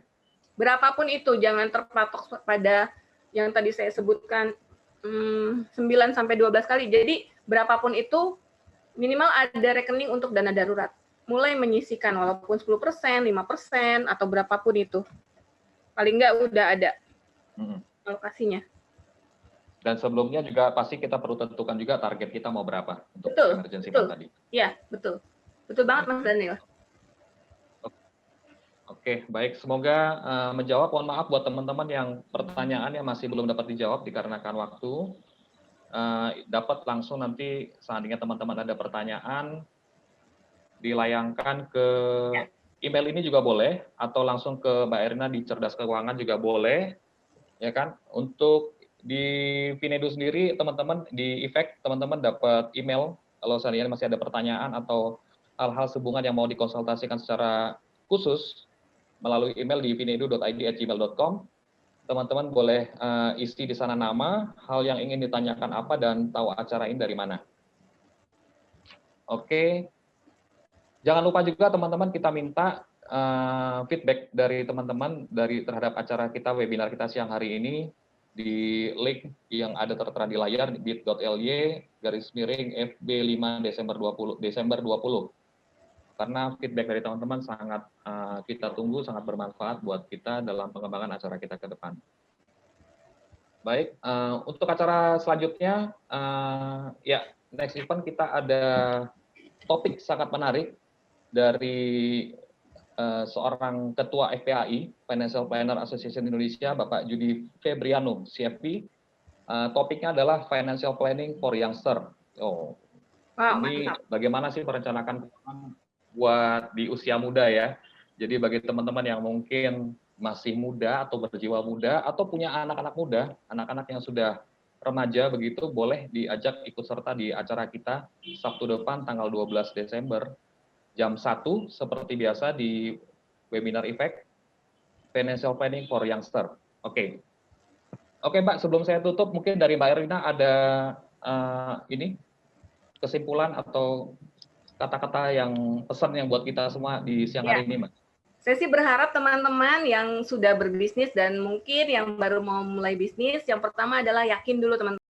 Speaker 2: Berapapun itu, jangan terpatok pada yang tadi saya sebutkan 9 sampai 12 kali. Jadi berapapun itu minimal ada rekening untuk dana darurat. Mulai menyisihkan walaupun 10%, 5%, atau berapapun itu. Paling nggak udah ada alokasinya.
Speaker 4: Dan sebelumnya juga pasti kita perlu tentukan juga target kita mau berapa untuk emergency fund tadi.
Speaker 2: Iya, betul. Betul banget Mas Daniel.
Speaker 4: Oke, baik. Semoga menjawab. Mohon maaf buat teman-teman yang pertanyaannya masih belum dapat dijawab dikarenakan waktu. Dapat langsung nanti seandainya teman-teman ada pertanyaan, dilayangkan ke email ini juga boleh, atau langsung ke Mbak Erina di Cerdas Keuangan juga boleh, ya kan? Untuk di Vinedu sendiri, teman-teman di Efek, teman-teman dapat email kalau seandainya masih ada pertanyaan atau hal-hal sehubungan yang mau dikonsultasikan secara khusus melalui email di vinedu.id@gmail.com. Teman-teman boleh isi di sana nama, hal yang ingin ditanyakan apa, dan tahu acara ini dari mana. Oke. Jangan lupa juga teman-teman kita minta feedback dari teman-teman terhadap acara kita, webinar kita siang hari ini di link yang ada tertera di layar bit.ly/FB5 Desember 20. Karena feedback dari teman-teman sangat kita tunggu, sangat bermanfaat buat kita dalam pengembangan acara kita ke depan. Baik, untuk acara selanjutnya, ya next event kita ada topik sangat menarik dari seorang ketua FPAI, Financial Planner Association Indonesia, Bapak Judi Febriano, CFP. Topiknya adalah Financial Planning for Youngster. Ini bagaimana sih merencanakan buat di usia muda ya. Jadi bagi teman-teman yang mungkin masih muda atau berjiwa muda atau punya anak-anak muda, anak-anak yang sudah remaja begitu, boleh diajak ikut serta di acara kita Sabtu depan tanggal 12 Desember jam 1 seperti biasa di webinar Efek Financial Planning for Youngster. Oke, Mbak, sebelum saya tutup mungkin dari Mbak Erina ada ini kesimpulan atau kata-kata yang pesan yang buat kita semua di siang hari ini, Mbak.
Speaker 2: Saya sih berharap teman-teman yang sudah berbisnis dan mungkin yang baru mau mulai bisnis, yang pertama adalah yakin dulu teman-teman.